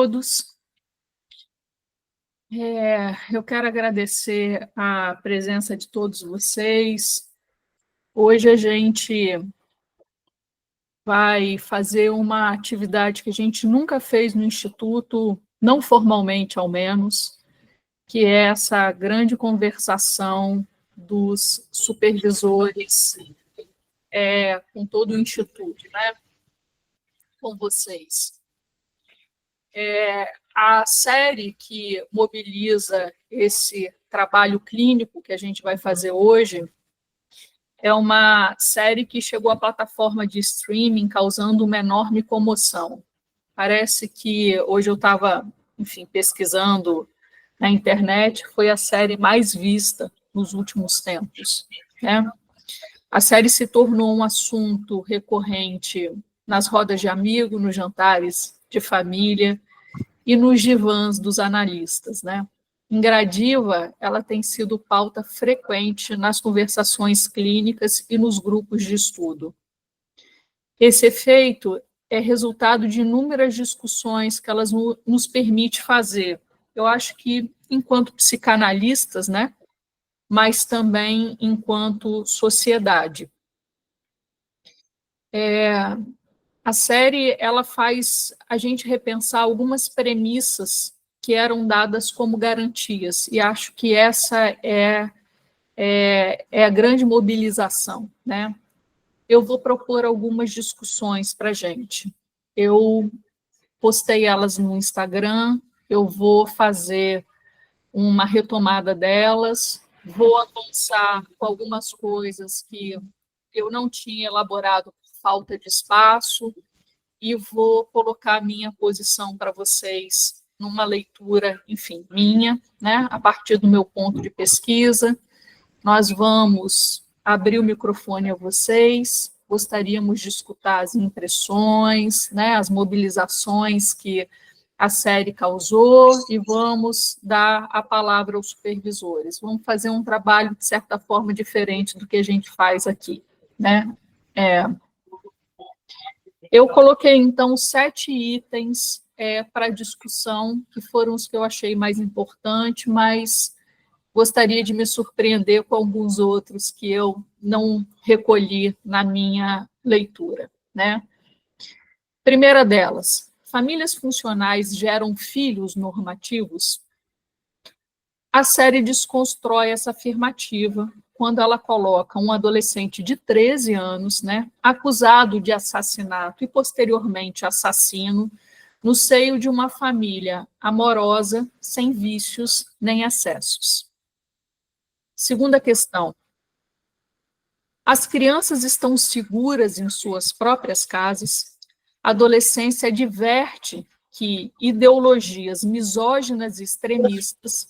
todos. Eu quero agradecer a presença de todos vocês. Hoje a gente vai fazer uma atividade que a gente nunca fez no Instituto, não formalmente ao menos, que é essa grande conversação dos supervisores com todo o Instituto, né? Com vocês. A série que mobiliza esse trabalho clínico que a gente vai fazer hoje é uma série que chegou à plataforma de streaming causando uma enorme comoção. Parece que hoje eu estava, enfim, pesquisando na internet, foi a série mais vista nos últimos tempos, né? A série se tornou um assunto recorrente nas rodas de amigos, nos jantares de família, e nos divãs dos analistas, né? Em Gradiva, ela tem sido pauta frequente nas conversações clínicas e nos grupos de estudo. Esse efeito é resultado de inúmeras discussões que elas nos permite fazer. Eu acho que enquanto psicanalistas, né? Mas também enquanto sociedade. A série ela faz a gente repensar algumas premissas que eram dadas como garantias, e acho que essa é a grande mobilização, né? Eu vou propor algumas discussões para a gente. Eu postei elas no Instagram, eu vou fazer uma retomada delas, vou avançar com algumas coisas que eu não tinha elaborado por falta de espaço, e vou colocar a minha posição para vocês numa leitura, enfim, minha, né, a partir do meu ponto de pesquisa. Nós vamos abrir o microfone a vocês, gostaríamos de escutar as impressões, né, as mobilizações que a série causou, e vamos dar a palavra aos supervisores. Vamos fazer um trabalho, de certa forma, diferente do que a gente faz aqui, né? Eu coloquei, então, 7 itens para discussão, que foram os que eu achei mais importantes, mas gostaria de me surpreender com alguns outros que eu não recolhi na minha leitura, né? Primeira delas, famílias funcionais geram filhos normativos? A série desconstrói essa afirmativa quando ela coloca um adolescente de 13 anos, né, acusado de assassinato e posteriormente assassino, no seio de uma família amorosa, sem vícios nem excessos. Segunda questão: as crianças estão seguras em suas próprias casas? A adolescência adverte que ideologias misóginas e extremistas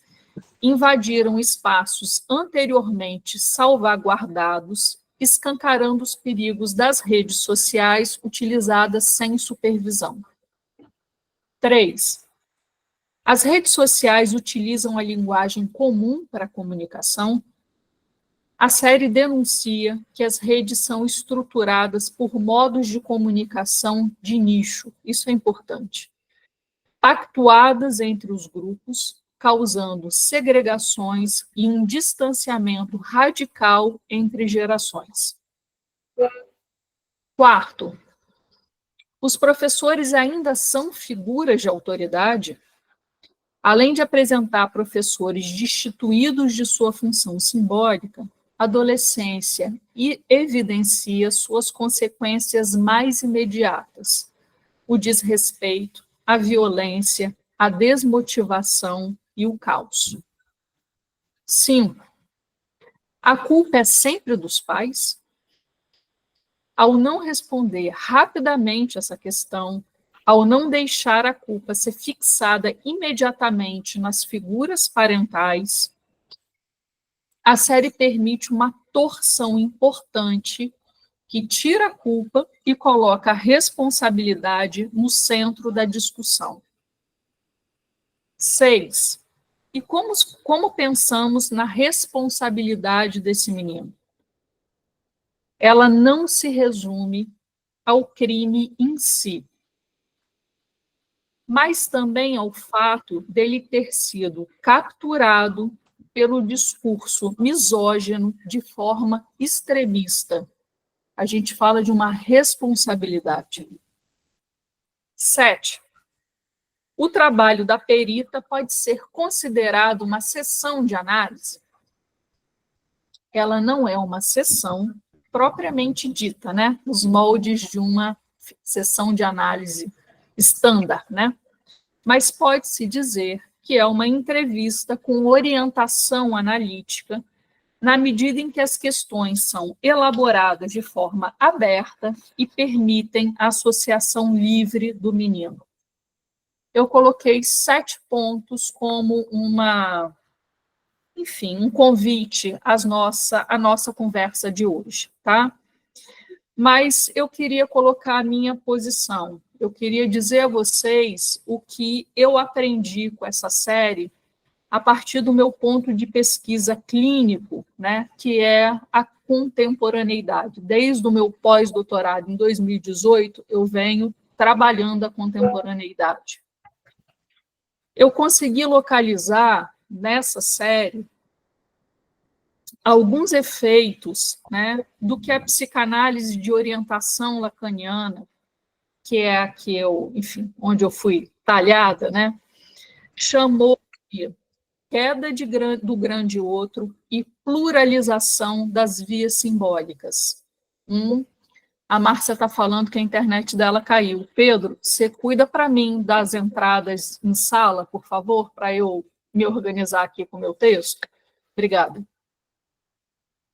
invadiram espaços anteriormente salvaguardados, escancarando os perigos das redes sociais utilizadas sem supervisão. 3. As redes sociais utilizam a linguagem comum para a comunicação? A série denuncia que as redes são estruturadas por modos de comunicação de nicho, isso é importante, pactuadas entre os grupos, causando segregações e um distanciamento radical entre gerações. 4. Os professores ainda são figuras de autoridade? Além de apresentar professores destituídos de sua função simbólica, a adolescência evidencia suas consequências mais imediatas: o desrespeito, a violência, a desmotivação e o caos. 5. A culpa é sempre dos pais? Ao não responder rapidamente essa questão, ao não deixar a culpa ser fixada imediatamente nas figuras parentais, a série permite uma torção importante que tira a culpa e coloca a responsabilidade no centro da discussão. 6. E como pensamos na responsabilidade desse menino? Ela não se resume ao crime em si, mas também ao fato dele ter sido capturado pelo discurso misógino de forma extremista. A gente fala de uma responsabilidade. 7. O trabalho da perita pode ser considerado uma sessão de análise? Ela não é uma sessão propriamente dita, né? Os moldes de uma sessão de análise estándar, né? Mas pode-se dizer que é uma entrevista com orientação analítica, na medida em que as questões são elaboradas de forma aberta e permitem a associação livre do menino. Eu coloquei 7 pontos como um convite à nossa conversa de hoje, tá? Mas eu queria colocar a minha posição. Eu queria dizer a vocês o que eu aprendi com essa série a partir do meu ponto de pesquisa clínico, né, que é a contemporaneidade. Desde o meu pós-doutorado em 2018, eu venho trabalhando a contemporaneidade. Eu consegui localizar nessa série alguns efeitos, né, do que a psicanálise de orientação lacaniana, que é a que onde eu fui talhada, né, chamou de queda do grande outro e pluralização das vias simbólicas. A Márcia está falando que a internet dela caiu. Pedro, você cuida para mim das entradas em sala, por favor, para eu me organizar aqui com o meu texto? Obrigada.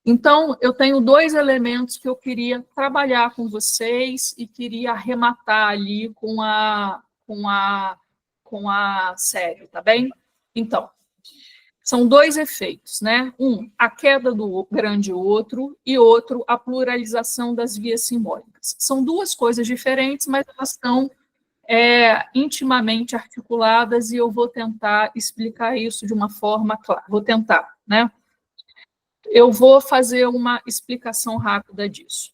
Então, eu tenho 2 elementos que eu queria trabalhar com vocês e queria arrematar ali com a série, tá bem? Então, são 2 efeitos, né? A queda do grande outro, e outro, a pluralização das vias simbólicas. São 2 coisas diferentes, mas elas estão intimamente articuladas, e eu vou tentar explicar isso de uma forma clara. Vou tentar, né? Eu vou fazer uma explicação rápida disso.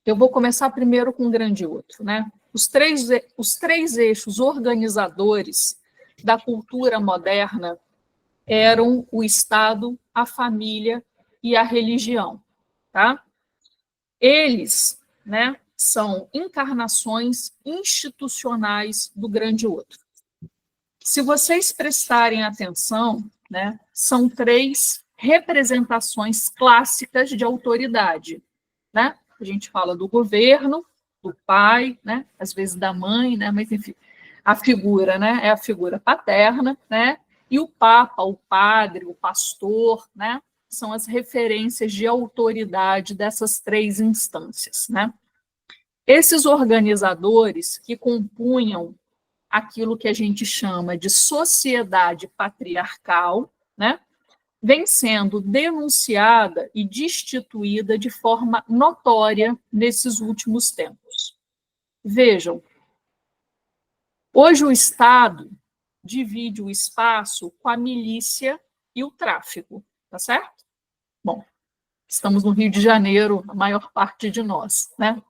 Eu vou começar primeiro com o grande outro, né? Os três eixos organizadores da cultura moderna eram o Estado, a família e a religião, tá? Eles, né, são encarnações institucionais do grande outro. Se vocês prestarem atenção, né, são 3 representações clássicas de autoridade, né? A gente fala do governo, do pai, né, às vezes da mãe, né, mas enfim, a figura, né, é a figura paterna, né? E o papa, o padre, o pastor, né, são as referências de autoridade dessas 3 instâncias, né? Esses organizadores que compunham aquilo que a gente chama de sociedade patriarcal, né, vem sendo denunciada e destituída de forma notória nesses últimos tempos. Vejam, hoje o Estado divide o espaço com a milícia e o tráfico, tá certo? Bom, estamos no Rio de Janeiro, a maior parte de nós, né?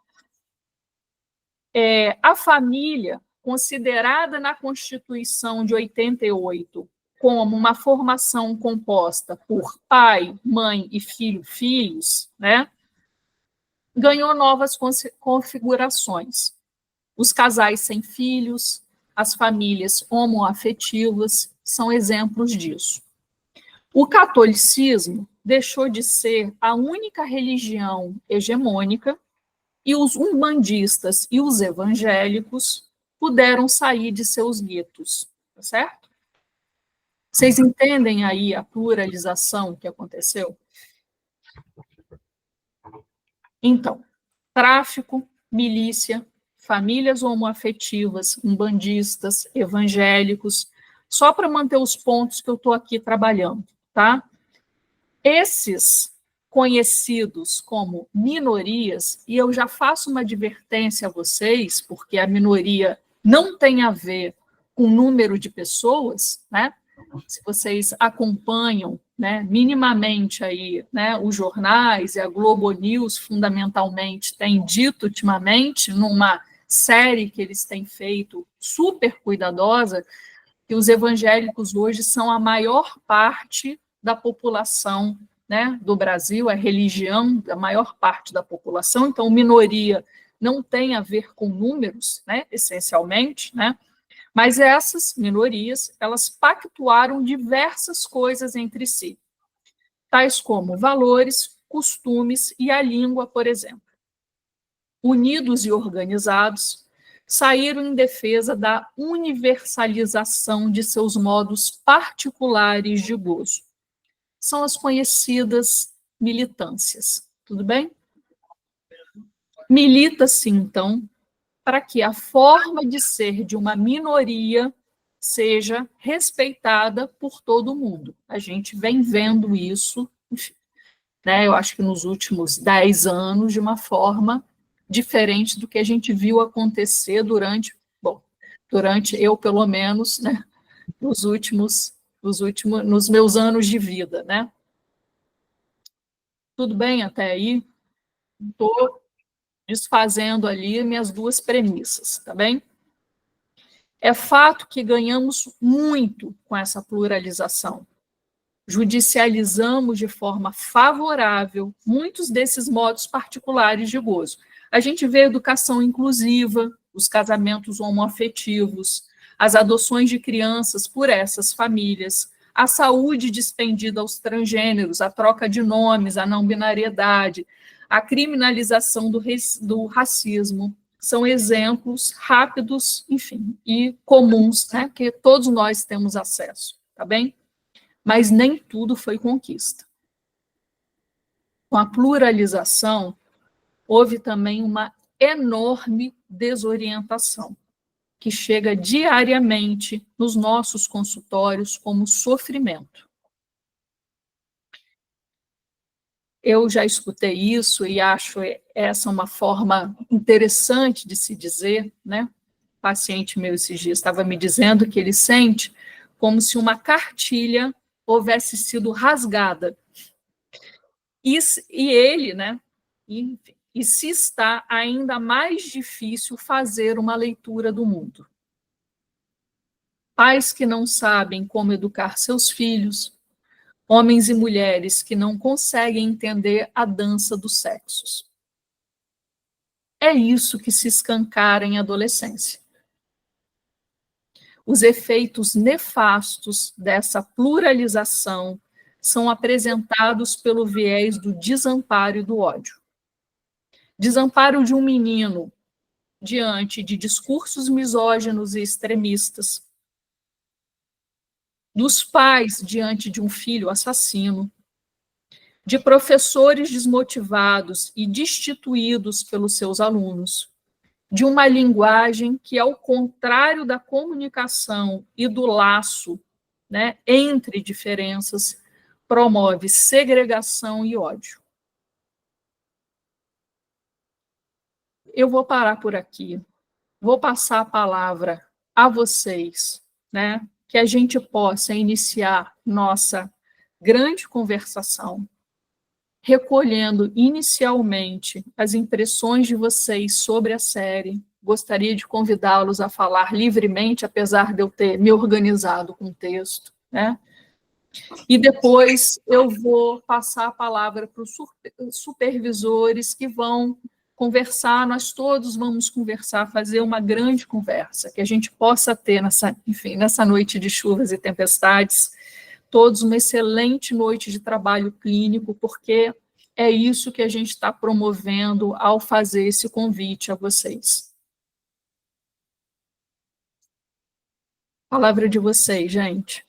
A família, considerada na Constituição de 88 como uma formação composta por pai, mãe e filhos, né, ganhou novas configurações. Os casais sem filhos, as famílias homoafetivas são exemplos disso. O catolicismo deixou de ser a única religião hegemônica, e os umbandistas e os evangélicos puderam sair de seus guetos, tá certo? Vocês entendem aí a pluralização que aconteceu? Então, tráfico, milícia, famílias homoafetivas, umbandistas, evangélicos, só para manter os pontos que eu estou aqui trabalhando, tá? Esses conhecidos como minorias, e eu já faço uma advertência a vocês, porque a minoria não tem a ver com o número de pessoas, né? Se vocês acompanham, né, minimamente aí, né, os jornais e a Globo News, fundamentalmente, tem dito ultimamente, numa série que eles têm feito, super cuidadosa, que os evangélicos hoje são a maior parte da população, né, do Brasil, a religião da maior parte da população, então minoria não tem a ver com números, né, essencialmente, né, mas essas minorias, elas pactuaram diversas coisas entre si, tais como valores, costumes e a língua, por exemplo. Unidos e organizados, saíram em defesa da universalização de seus modos particulares de gozo. São as conhecidas militâncias. Tudo bem? Milita-se, então, para que a forma de ser de uma minoria seja respeitada por todo mundo. A gente vem vendo isso, enfim, né, eu acho que nos últimos 10 anos, de uma forma diferente do que a gente viu acontecer durante, eu, pelo menos, né, nos meus anos de vida, né? Tudo bem até aí? Estou desfazendo ali minhas duas premissas, tá bem? É fato que ganhamos muito com essa pluralização. Judicializamos de forma favorável muitos desses modos particulares de gozo. A gente vê a educação inclusiva, os casamentos homoafetivos, as adoções de crianças por essas famílias, a saúde despendida aos transgêneros, a troca de nomes, a não binariedade, a criminalização do racismo. São exemplos rápidos, enfim, e comuns, né, que todos nós temos acesso, tá bem? Mas nem tudo foi conquista. Com a pluralização, houve também uma enorme desorientação, que chega diariamente nos nossos consultórios como sofrimento. Eu já escutei isso e acho essa uma forma interessante de se dizer, né? O paciente meu esses dias estava me dizendo que ele sente como se uma cartilha houvesse sido rasgada. E ele, né? Enfim, e se está ainda mais difícil fazer uma leitura do mundo. Pais que não sabem como educar seus filhos, homens e mulheres que não conseguem entender a dança dos sexos. É isso que se escancara em adolescência. Os efeitos nefastos dessa pluralização são apresentados pelo viés do desamparo e do ódio. Desamparo de um menino diante de discursos misóginos e extremistas, dos pais diante de um filho assassino, de professores desmotivados e destituídos pelos seus alunos, de uma linguagem que, ao contrário da comunicação e do laço, né, entre diferenças, promove segregação e ódio. Eu vou parar por aqui. Vou passar a palavra a vocês, né, que a gente possa iniciar nossa grande conversação, recolhendo inicialmente as impressões de vocês sobre a série. Gostaria de convidá-los a falar livremente, apesar de eu ter me organizado com o texto, né? E depois eu vou passar a palavra para os supervisores que vão conversar, nós todos vamos conversar, fazer uma grande conversa, que a gente possa ter nessa noite de chuvas e tempestades, todos uma excelente noite de trabalho clínico, porque é isso que a gente está promovendo ao fazer esse convite a vocês. Palavra de vocês, gente.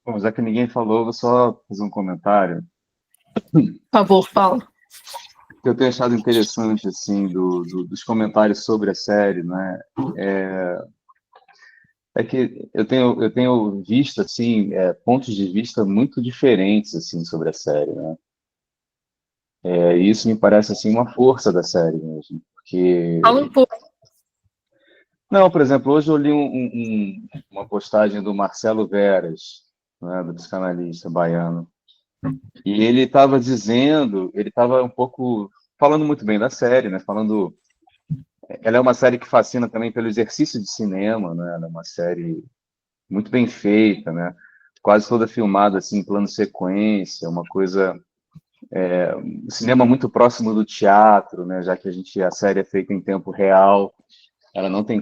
Bom, já que ninguém falou, vou só fazer um comentário. Por favor, Paulo. Que eu tenho achado interessante, assim, dos comentários sobre a série, né? É que eu tenho visto, assim, pontos de vista muito diferentes, assim, sobre a série, né? E isso me parece, assim, uma força da série mesmo, porque... Fala um pouco. Não, por exemplo, hoje eu li uma postagem do Marcelo Veras, né, do psicanalista baiano, e ele estava um pouco falando muito bem da série, né? Falando, ela é uma série que fascina também pelo exercício de cinema, né? Ela é uma série muito bem feita, né? Quase toda filmada assim em plano sequência, uma coisa, um cinema muito próximo do teatro, né? Já que a série é feita em tempo real, ela não tem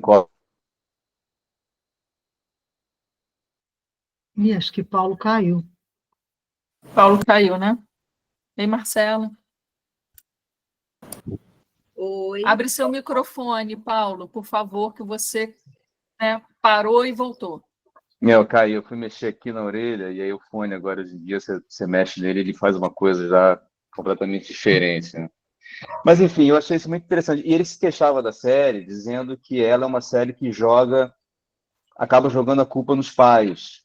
Ih, acho que Paulo caiu. Paulo caiu, né? Ei, Marcela. Oi. Abre seu microfone, Paulo, por favor, que você, né, parou e voltou. Caiu, eu fui mexer aqui na orelha, e aí o fone agora, hoje em dia, você mexe nele, ele faz uma coisa já completamente diferente, né? Mas, enfim, eu achei isso muito interessante. E ele se queixava da série, dizendo que ela é uma série que acaba jogando a culpa nos pais.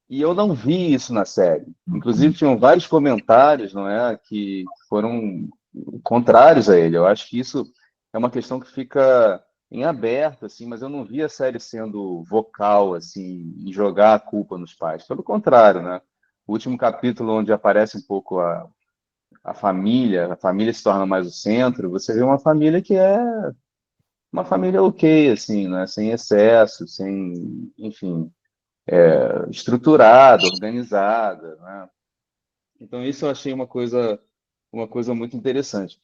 E eu não vi isso na série. Inclusive, tinham vários comentários, não é, que foram contrários a ele. Eu acho que isso é uma questão que fica em aberto, assim, mas eu não vi a série sendo vocal, assim, em jogar a culpa nos pais. Pelo contrário, né? O último capítulo, onde aparece um pouco a família se torna mais o centro, você vê uma família que é uma família ok, assim, né? Sem excesso, sem, enfim, estruturada, organizada, né? Então isso eu achei uma coisa muito interessante.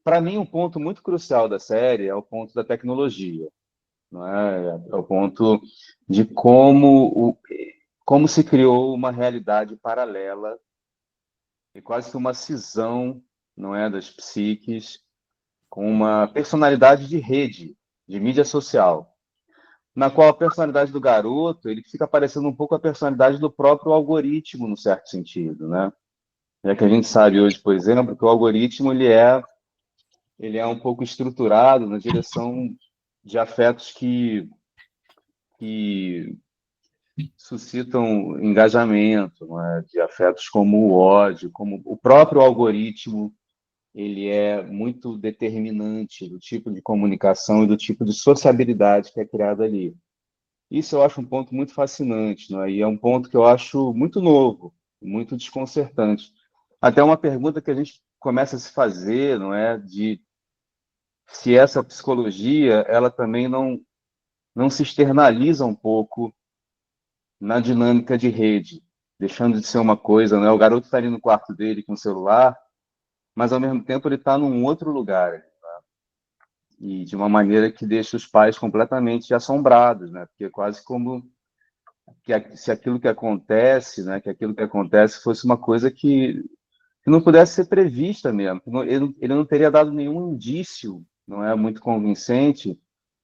Para mim, um ponto muito crucial da série é o ponto da tecnologia, não é? É o ponto de como se criou uma realidade paralela e quase que uma cisão, não é, das psiques com uma personalidade de rede, de mídia social, na qual a personalidade do garoto ele fica parecendo um pouco a personalidade do próprio algoritmo, no certo sentido, né? Já que a gente sabe hoje, por exemplo, que o algoritmo ele é um pouco estruturado na direção de afetos que suscitam engajamento, não é? De afetos como o ódio, como o próprio algoritmo ele é muito determinante do tipo de comunicação e do tipo de sociabilidade que é criada ali. Isso eu acho um ponto muito fascinante, não é? E é um ponto que eu acho muito novo, muito desconcertante. Até uma pergunta que a gente começa a se fazer, não é? De se essa psicologia, ela também não se externaliza um pouco na dinâmica de rede, deixando de ser uma coisa, não é? O garoto está ali no quarto dele com o celular, mas ao mesmo tempo ele está num outro lugar, e de uma maneira que deixa os pais completamente assombrados, né? Porque é quase como se aquilo que acontece, né, que aquilo que acontece fosse uma coisa que não pudesse ser prevista mesmo, que ele não teria dado nenhum indício, não é muito convincente,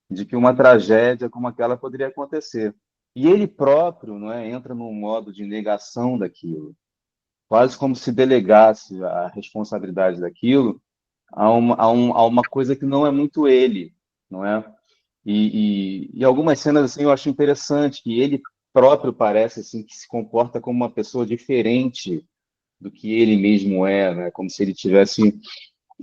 de que uma tragédia como aquela poderia acontecer. E ele próprio, não é, entra num modo de negação daquilo, quase como se delegasse a responsabilidade daquilo a uma coisa que não é muito ele, não é? E algumas cenas assim eu acho interessante que ele próprio parece assim que se comporta como uma pessoa diferente do que ele mesmo é, né? Como se ele tivesse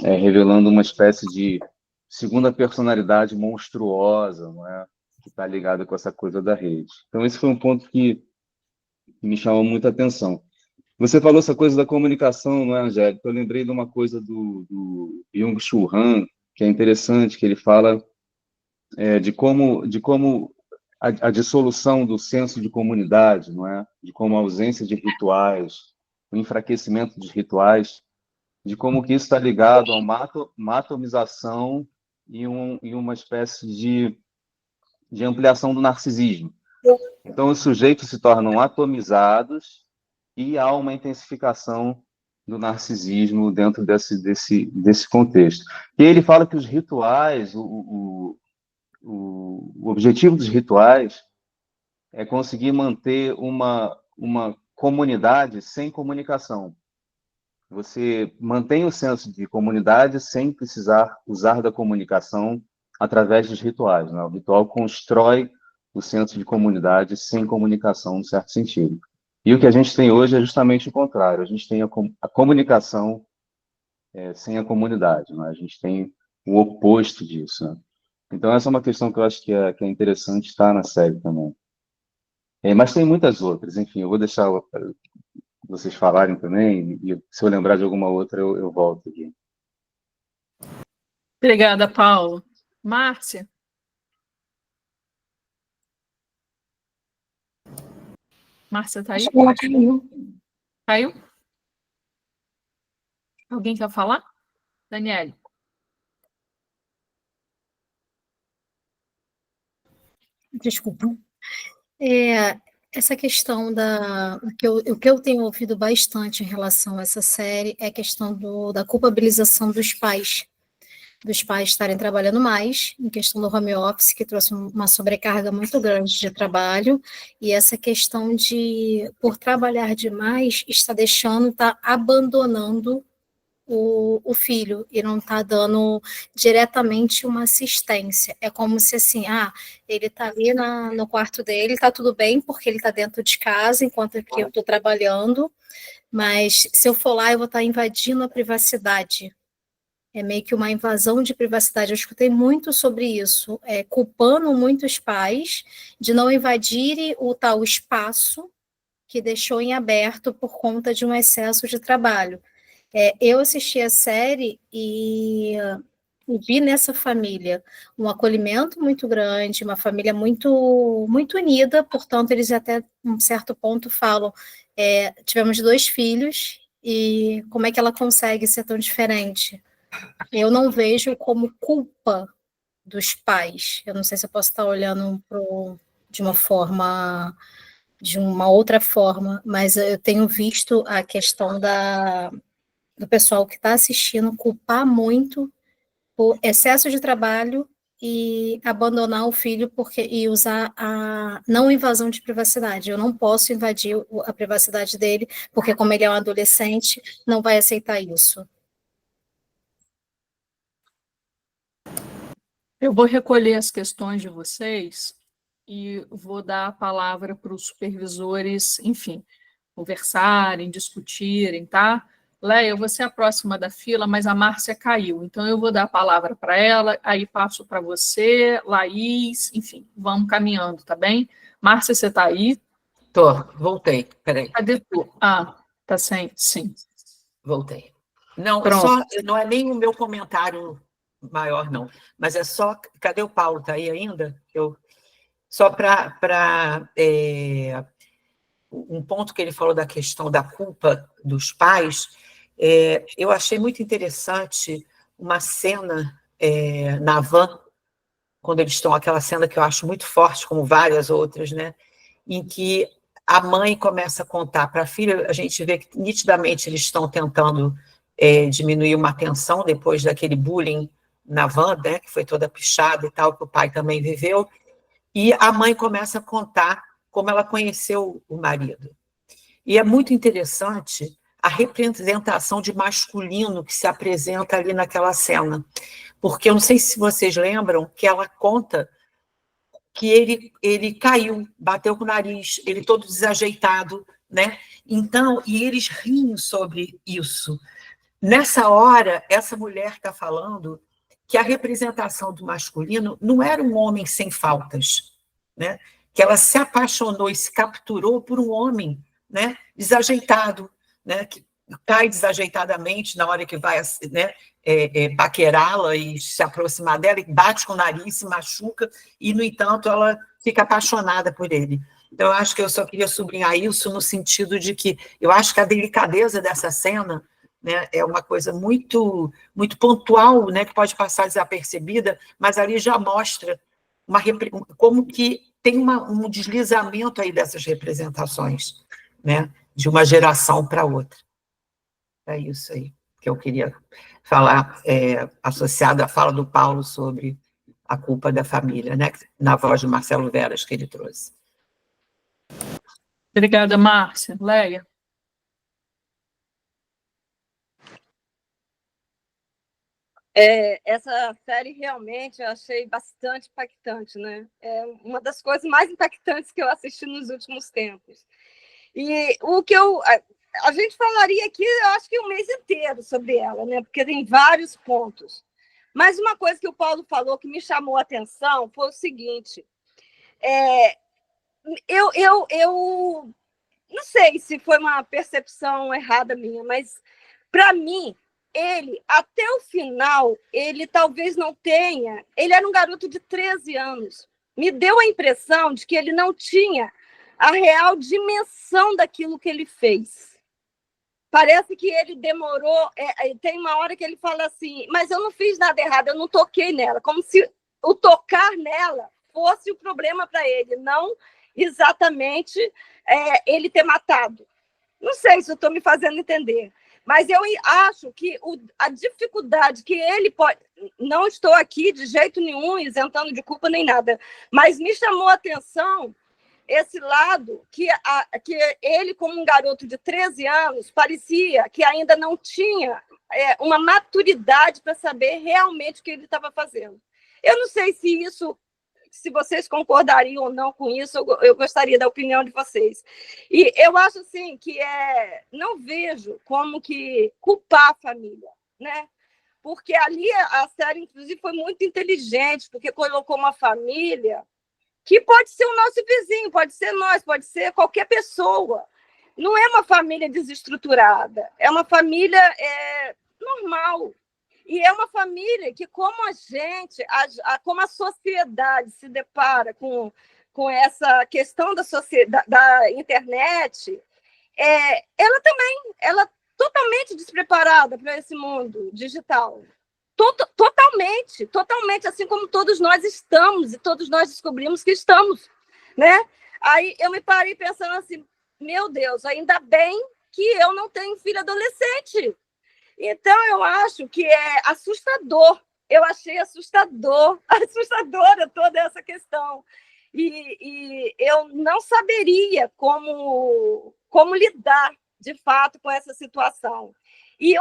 revelando uma espécie de segunda personalidade monstruosa, não é? Que está ligada com essa coisa da rede. Então esse foi um ponto que me chamou muita atenção. Você falou essa coisa da comunicação, não é, Angélica? Eu lembrei de uma coisa do Byung-Chul Han, que é interessante, que ele fala de como a dissolução do senso de comunidade, não é? De como a ausência de rituais, o enfraquecimento dos rituais, de como que isso está ligado a uma atomização e uma espécie de ampliação do narcisismo. Então, os sujeitos se tornam atomizados e há uma intensificação do narcisismo dentro desse contexto. E ele fala que os rituais, o objetivo dos rituais é conseguir manter uma comunidade sem comunicação. Você mantém o senso de comunidade sem precisar usar da comunicação através dos rituais, né? O ritual constrói o senso de comunidade sem comunicação, no certo sentido. E o que a gente tem hoje é justamente o contrário. A gente tem a comunicação sem a comunidade, né? A gente tem o oposto disso, né? Então, essa é uma questão que eu acho que é interessante estar na série também. Mas tem muitas outras, enfim, eu vou deixar vocês falarem também, e se eu lembrar de alguma outra, eu volto aqui. Obrigada, Paulo. Márcia? Márcia está aí? Acho que ela caiu. Caiu? Alguém quer falar? Daniele? Desculpa. Essa questão o que eu tenho ouvido bastante em relação a essa série é a questão da culpabilização dos pais estarem trabalhando mais, em questão do home office, que trouxe uma sobrecarga muito grande de trabalho, e essa questão de, por trabalhar demais, está abandonando o filho e não está dando diretamente uma assistência. É como se assim, ele está ali no quarto dele, está tudo bem, porque ele está dentro de casa, enquanto que eu estou trabalhando, mas se eu for lá, eu vou estar invadindo a privacidade. É meio que uma invasão de privacidade. Eu escutei muito sobre isso, culpando muitos pais de não invadirem o tal espaço que deixou em aberto por conta de um excesso de trabalho. Eu assisti a série e vi nessa família um acolhimento muito grande, uma família muito, muito unida, portanto, eles até um certo ponto falam, tivemos 2 filhos, e como é que ela consegue ser tão diferente? Eu não vejo como culpa dos pais. Eu não sei se eu posso estar olhando de de uma outra forma, mas eu tenho visto a questão do pessoal que está assistindo culpar muito por excesso de trabalho e abandonar o filho e usar a não invasão de privacidade. Eu não posso invadir a privacidade dele, porque como ele é um adolescente, não vai aceitar isso. Eu vou recolher as questões de vocês e vou dar a palavra para os supervisores, enfim, conversarem, discutirem, tá? Leia, você é a próxima da fila, mas a Márcia caiu, então eu vou dar a palavra para ela, aí passo para você, Laís, enfim, vamos caminhando, tá bem? Márcia, você está aí? Voltei, peraí. Cadê tu? Tá sem, sim. Voltei. Não, Pronto. não é nem o meu comentário maior, não, mas é só, cadê o Paulo? Está aí ainda? Só para um ponto que ele falou da questão da culpa dos pais, eu achei muito interessante uma cena na van, quando eles estão, aquela cena que eu acho muito forte, como várias outras, né, em que a mãe começa a contar para a filha, a gente vê que nitidamente eles estão tentando diminuir uma tensão depois daquele bullying na van, né, que foi toda pichada e tal, que o pai também viveu, e a mãe começa a contar como ela conheceu o marido. E é muito interessante a representação de masculino que se apresenta ali naquela cena, porque eu não sei se vocês lembram que ela conta que ele caiu, bateu com o nariz, ele todo desajeitado, né? Então, e eles riem sobre isso. Nessa hora, essa mulher está falando que a representação do masculino não era um homem sem faltas, né? Que ela se apaixonou e se capturou por um homem, né? Desajeitado, né? Que cai desajeitadamente na hora que vai, né? Paquerá-la e se aproximar dela, e bate com o nariz, se machuca, e, no entanto, ela fica apaixonada por ele. Então, eu acho que eu só queria sublinhar isso no sentido de que eu acho que a delicadeza dessa cena, né, é uma coisa muito, muito pontual, né, que pode passar desapercebida, mas ali já mostra como que tem um deslizamento aí dessas representações, né, de uma geração para outra. É isso aí que eu queria falar, associado à fala do Paulo sobre a culpa da família, né, na voz de Marcelo Veras que ele trouxe. Obrigada, Márcia. Leia. Essa série realmente eu achei bastante impactante, né? É uma das coisas mais impactantes que eu assisti nos últimos tempos. E o que a gente falaria aqui, eu acho que um mês inteiro sobre ela, né? Porque tem vários pontos. Mas uma coisa que o Paulo falou que me chamou a atenção foi o seguinte: eu não sei se foi uma percepção errada minha, mas para mim, ele, até o final, ele talvez não tenha. Ele era um garoto de 13 anos. Me deu a impressão de que ele não tinha a real dimensão daquilo que ele fez. Parece que ele demorou. Tem uma hora que ele fala assim, mas eu não fiz nada errado, eu não toquei nela. Como se o tocar nela fosse o problema para ele, não exatamente ele ter matado. Não sei se eu estou me fazendo entender, mas eu acho que a dificuldade que ele pode... Não estou aqui de jeito nenhum isentando de culpa nem nada, mas me chamou a atenção esse lado que ele, como um garoto de 13 anos, parecia que ainda não tinha uma maturidade para saber realmente o que ele estava fazendo. Eu não sei se vocês concordariam ou não com isso, eu gostaria da opinião de vocês. E eu acho assim que não vejo como que culpar a família, né? Porque ali a série, inclusive, foi muito inteligente, porque colocou uma família que pode ser o nosso vizinho, pode ser nós, pode ser qualquer pessoa. Não é uma família desestruturada, é uma família normal. E é uma família que, como a gente, como a sociedade se depara com essa questão da internet, ela também ela totalmente despreparada para esse mundo digital. Totalmente, assim como todos nós estamos, e todos nós descobrimos que estamos, né? Aí eu me parei pensando assim, meu Deus, ainda bem que eu não tenho filho adolescente. Então, eu acho que é assustador. Eu achei assustadora toda essa questão. E eu não saberia como lidar, de fato, com essa situação. E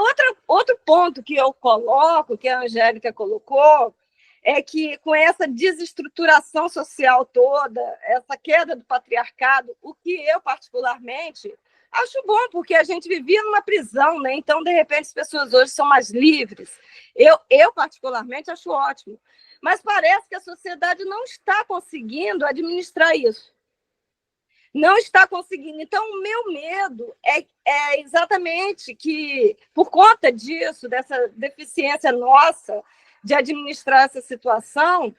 outro ponto que eu coloco, que a Angélica colocou, é que com essa desestruturação social toda, essa queda do patriarcado, o que eu, particularmente, acho bom, porque a gente vivia numa prisão, né? Então, de repente, as pessoas hoje são mais livres. Eu particularmente, acho ótimo. Mas parece que a sociedade não está conseguindo administrar isso. Não está conseguindo. Então, o meu medo é exatamente que, por conta disso, dessa deficiência nossa de administrar essa situação,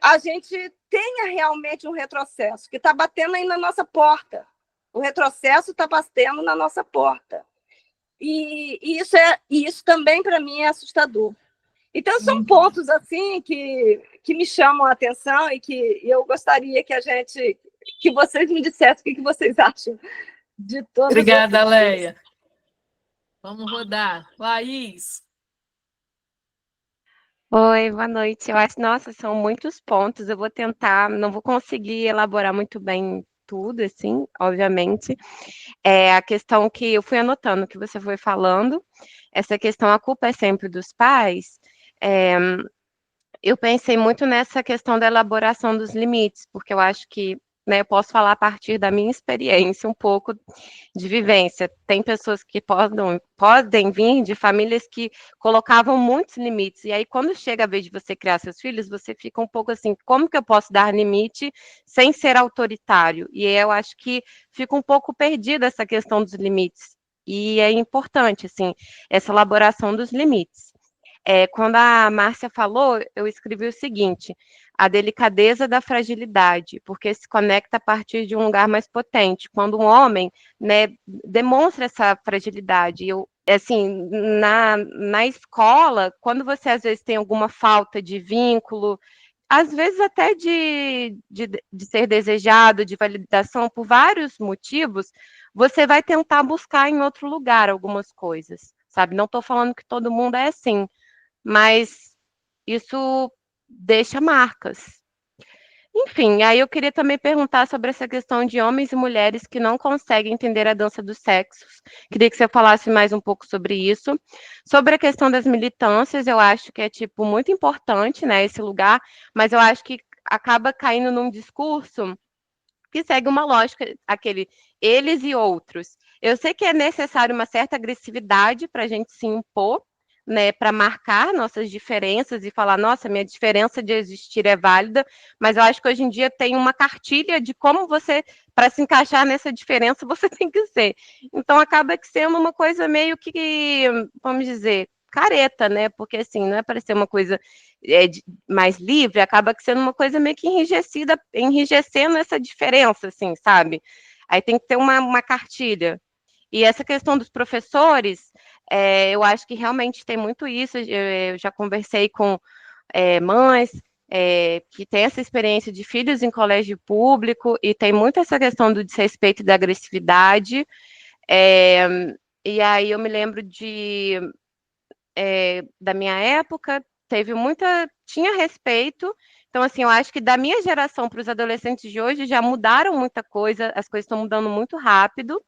a gente tenha realmente um retrocesso que está batendo aí na nossa porta. O retrocesso está batendo na nossa porta. E isso também, para mim, é assustador. Então, são pontos assim que me chamam a atenção e que eu gostaria que vocês me dissessem o que vocês acham de todas. Obrigada, Leia. Vamos rodar. Laís. Oi, boa noite. Eu acho, nossa, são muitos pontos. Eu vou tentar, não vou conseguir elaborar muito bem tudo, assim, obviamente. A questão que eu fui anotando, que você foi falando, essa questão, a culpa é sempre dos pais. Eu pensei muito nessa questão da elaboração dos limites, porque eu acho que, né, eu posso falar a partir da minha experiência, um pouco de vivência. Tem pessoas que podem vir de famílias que colocavam muitos limites, e aí quando chega a vez de você criar seus filhos, você fica um pouco assim, como que eu posso dar limite sem ser autoritário? E eu acho que fica um pouco perdida essa questão dos limites, e é importante, assim, essa elaboração dos limites. Quando a Márcia falou, eu escrevi o seguinte: a delicadeza da fragilidade, porque se conecta a partir de um lugar mais potente. Quando um homem, né, demonstra essa fragilidade, assim, na escola, quando você às vezes tem alguma falta de vínculo, às vezes até de ser desejado, de validação, por vários motivos, você vai tentar buscar em outro lugar algumas coisas, sabe? Não estou falando que todo mundo é assim, mas isso deixa marcas. Enfim, aí eu queria também perguntar sobre essa questão de homens e mulheres que não conseguem entender a dança dos sexos. Queria que você falasse mais um pouco sobre isso. Sobre a questão das militâncias, eu acho que é, tipo, muito importante, né, esse lugar, mas eu acho que acaba caindo num discurso que segue uma lógica, aquele eles e outros. Eu sei que é necessário uma certa agressividade para a gente se impor, né, para marcar nossas diferenças e falar, nossa, minha diferença de existir é válida, mas eu acho que hoje em dia tem uma cartilha de como você, para se encaixar nessa diferença, você tem que ser. Então acaba que sendo uma coisa meio que, vamos dizer, careta, né? Porque assim, não é para ser uma coisa mais livre, acaba que sendo uma coisa meio que enrijecida, enrijecendo essa diferença, assim, sabe? Aí tem que ter uma cartilha. E essa questão dos professores, eu acho que realmente tem muito isso. Eu já conversei com mães que têm essa experiência de filhos em colégio público e tem muito essa questão do desrespeito e da agressividade. E aí eu me lembro da minha época, tinha respeito. Então, assim, eu acho que da minha geração para os adolescentes de hoje já mudaram muita coisa, as coisas estão mudando muito rápido.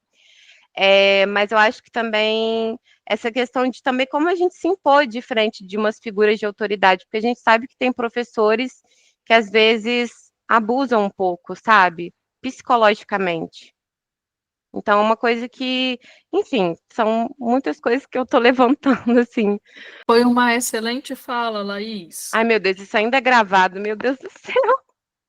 Mas eu acho que também essa questão de também como a gente se impõe de frente de umas figuras de autoridade, porque a gente sabe que tem professores que às vezes abusam um pouco, sabe? Psicologicamente. Então, é uma coisa que, enfim, são muitas coisas que eu estou levantando, assim. Foi uma excelente fala, Laís. Ai, meu Deus, isso ainda é gravado, meu Deus do céu.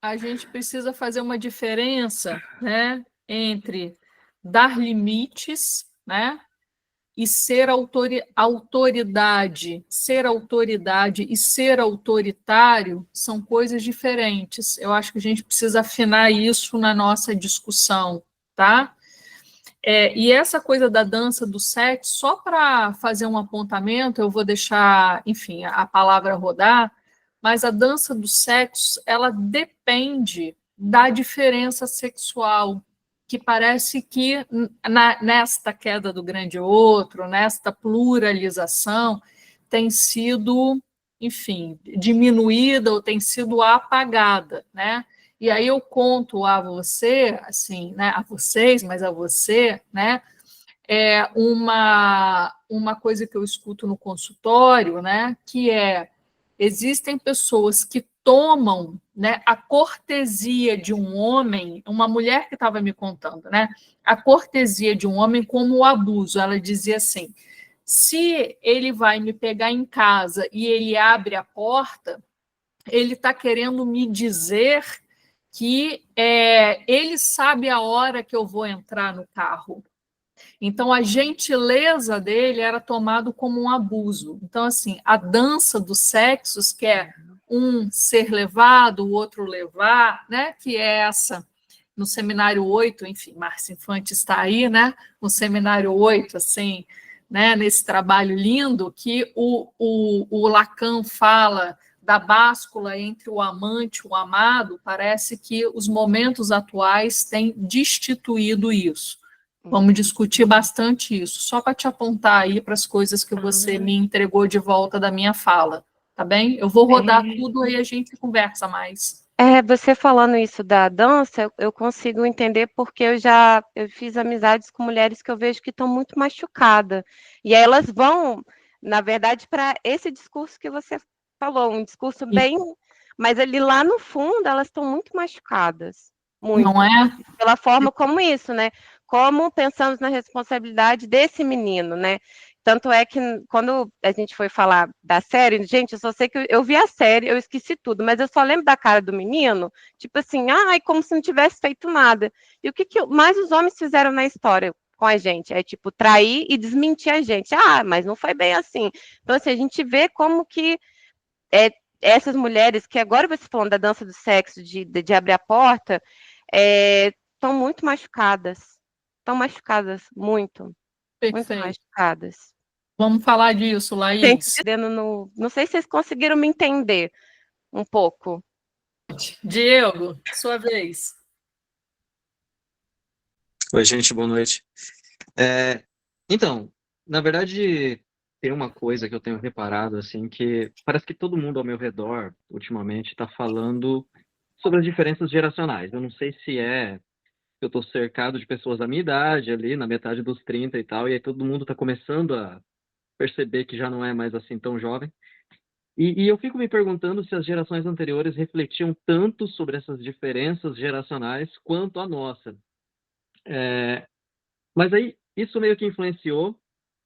A gente precisa fazer uma diferença, né, entre dar limites, né, e autoridade. Ser autoridade e ser autoritário são coisas diferentes. Eu acho que a gente precisa afinar isso na nossa discussão, tá? E essa coisa da dança do sexo, só para fazer um apontamento, eu vou deixar, enfim, a palavra rodar, mas a dança do sexo, ela depende da diferença sexual, que parece que nesta queda do grande outro, nesta pluralização, tem sido, enfim, diminuída ou tem sido apagada, né? E aí eu conto a você, assim, né, a vocês, mas a você, né, uma coisa que eu escuto no consultório, né, que existem pessoas que tomam, né, a cortesia de um homem, uma mulher que estava me contando, né, a cortesia de um homem como o abuso. Ela dizia assim: se ele vai me pegar em casa e ele abre a porta, ele está querendo me dizer que ele sabe a hora que eu vou entrar no carro. Então, a gentileza dele era tomado como um abuso. Então, assim, a dança dos sexos, que é um ser levado, o outro levar, né? Que é essa, no seminário 8, enfim, Márcia Infante está aí, né? No seminário 8, assim, né? Nesse trabalho lindo, que o Lacan fala da báscula entre o amante e o amado. Parece que os momentos atuais têm destituído isso. Vamos discutir bastante isso, só para te apontar aí para as coisas que você me entregou de volta da minha fala, tá bem? Eu vou rodar tudo e a gente conversa mais. Você falando isso da dança, eu consigo entender porque eu fiz amizades com mulheres que eu vejo que estão muito machucadas. E aí elas vão, na verdade, para esse discurso que você falou, um discurso bem. Mas ali lá no fundo, elas estão muito machucadas. Muito. Não é? Pela forma como isso, né? Como pensamos na responsabilidade desse menino, né? Tanto é que quando a gente foi falar da série, gente, eu só sei que eu vi a série, eu esqueci tudo, mas eu só lembro da cara do menino, tipo assim, ai, como se não tivesse feito nada. E o que mais os homens fizeram na história com a gente? É tipo trair e desmentir a gente. Ah, mas não foi bem assim. Então, assim, a gente vê como que essas mulheres, que agora você falando da dança do sexo, de abrir a porta, estão muito machucadas. Estão machucadas, muito. Muito Perfeito. machucadas. Vamos falar disso, Laís. Não sei se vocês conseguiram me entender um pouco. Diego, sua vez. Oi, gente, boa noite. Então, na verdade, tem uma coisa que eu tenho reparado, assim, que parece que todo mundo ao meu redor, ultimamente, está falando sobre as diferenças geracionais. Eu não sei se eu estou cercado de pessoas da minha idade, ali, na metade dos 30 e tal, e aí todo mundo está começando a perceber que já não é mais assim tão jovem. E eu fico me perguntando se as gerações anteriores refletiam tanto sobre essas diferenças geracionais quanto a nossa. Mas aí, isso meio que influenciou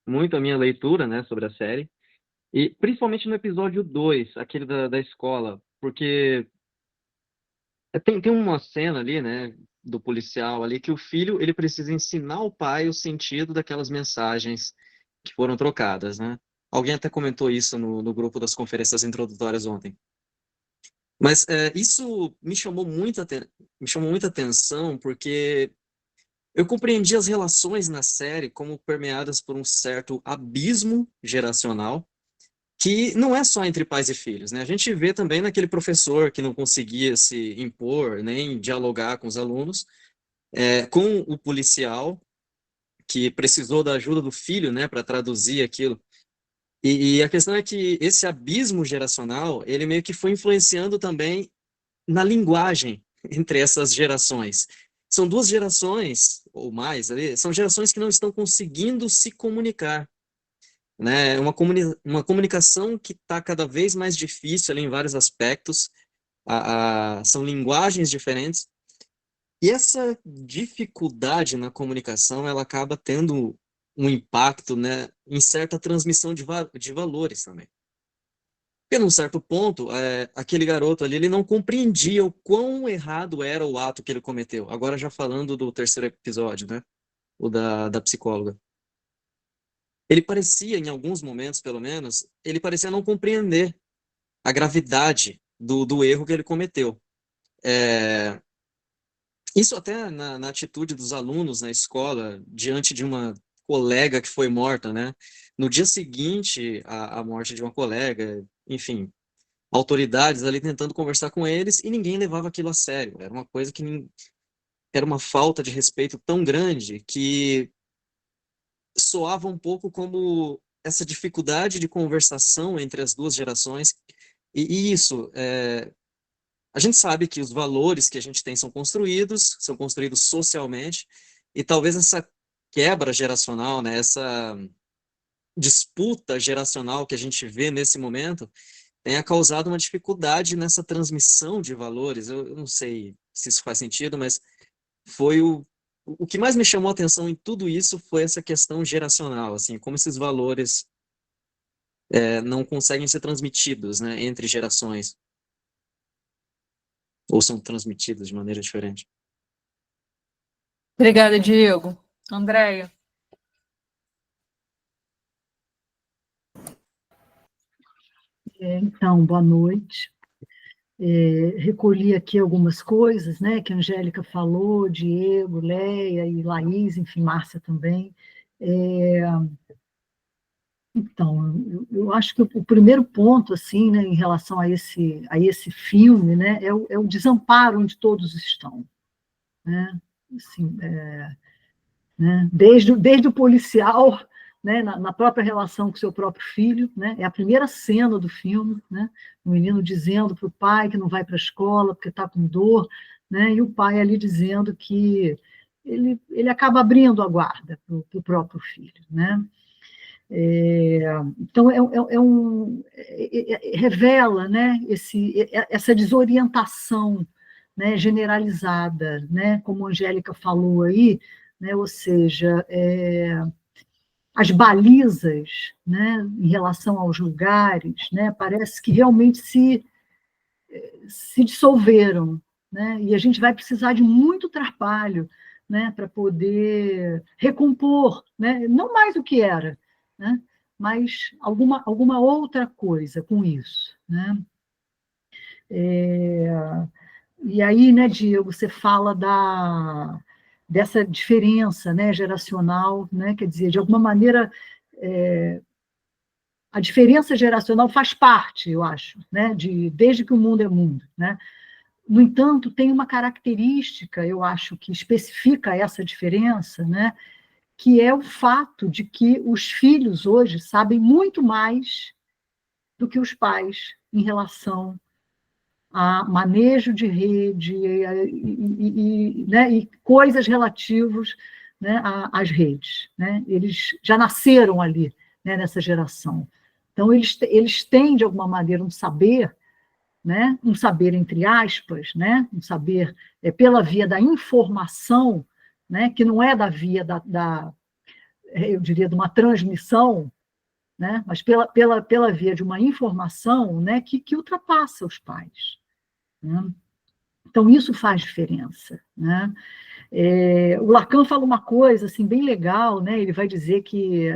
muito a minha leitura, né, sobre a série. E principalmente no episódio 2, aquele da escola, porque tem uma cena ali, né, do policial ali, que o filho, ele precisa ensinar o pai o sentido daquelas mensagens que foram trocadas, né? Alguém até comentou isso no grupo das conferências introdutórias ontem. Mas isso me chamou muita atenção, porque eu compreendi as relações na série como permeadas por um certo abismo geracional, que não é só entre pais e filhos, né? A gente vê também naquele professor que não conseguia se impor, nem dialogar com os alunos, com o policial, que precisou da ajuda do filho, né, para traduzir aquilo. E a questão é que esse abismo geracional, ele meio que foi influenciando também na linguagem entre essas gerações. São duas gerações, ou mais, ali, são gerações que não estão conseguindo se comunicar, né? Uma comunicação que está cada vez mais difícil ali, em vários aspectos, são linguagens diferentes, e essa dificuldade na comunicação, ela acaba tendo um impacto, né, em certa transmissão de valores também. Porque, num certo ponto, aquele garoto ali, ele não compreendia o quão errado era o ato que ele cometeu. Agora já falando do terceiro episódio, né, o da psicóloga. Ele parecia, em alguns momentos pelo menos, ele parecia não compreender a gravidade do erro que ele cometeu. Isso até na atitude dos alunos na escola, diante de uma colega que foi morta, né? No dia seguinte à morte de uma colega, enfim, autoridades ali tentando conversar com eles e ninguém levava aquilo a sério. Era uma coisa que era uma falta de respeito tão grande que soava um pouco como essa dificuldade de conversação entre as duas gerações. E isso, a gente sabe que os valores que a gente tem são construídos socialmente, e talvez essa quebra geracional, né, essa disputa geracional que a gente vê nesse momento, tenha causado uma dificuldade nessa transmissão de valores. Eu não sei se isso faz sentido, mas foi o que mais me chamou a atenção em tudo isso foi essa questão geracional, assim, como esses valores não conseguem ser transmitidos, né, entre gerações, ou são transmitidos de maneira diferente. Obrigada, Diego. Andréia. Então, boa noite. Recolhi aqui algumas coisas, né, que a Angélica falou, Diego, Leia e Laís, enfim, Márcia também. Então, eu acho que o primeiro ponto, assim, né, em relação a esse filme, né, é o desamparo onde todos estão, né, assim, né, desde o policial, né, na própria relação com seu próprio filho, né, é a primeira cena do filme, né, o menino dizendo para o pai que não vai para a escola porque está com dor, né, e o pai ali dizendo que ele acaba abrindo a guarda para o próprio filho, né. Então, revela, né, essa desorientação, né, generalizada, né, como a Angélica falou aí, né, ou seja, as balizas, né, em relação aos lugares, né, parece que realmente se dissolveram, né, e a gente vai precisar de muito trabalho, né, para poder recompor, né, não mais o que era, né, mas alguma outra coisa com isso, né. E aí, né, Diego, você fala dessa diferença, né, geracional, né, quer dizer, de alguma maneira, a diferença geracional faz parte, eu acho, né, desde que o mundo é mundo, né. No entanto, tem uma característica, eu acho, que especifica essa diferença, né, que é o fato de que os filhos hoje sabem muito mais do que os pais em relação a manejo de rede e coisas relativas, né, às redes, né? Eles já nasceram ali, né, nessa geração. Então, eles têm, de alguma maneira, um saber, né, um saber entre aspas, né, um saber pela via da informação, né, que não é da via eu diria, de uma transmissão, né? Mas pela via de uma informação, né, que ultrapassa os pais, né? Então, isso faz diferença, né? O Lacan fala uma coisa assim, bem legal, né? Ele vai dizer que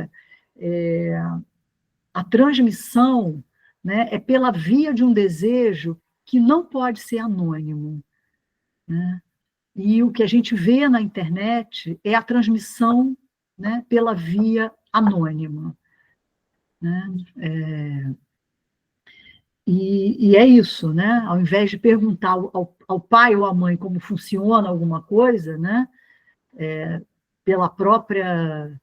a transmissão, né, é pela via de um desejo que não pode ser anônimo, né? E o que a gente vê na internet é a transmissão, né, pela via anônima, né? E é isso, né? Ao invés de perguntar ao pai ou à mãe como funciona alguma coisa, né? Pela própria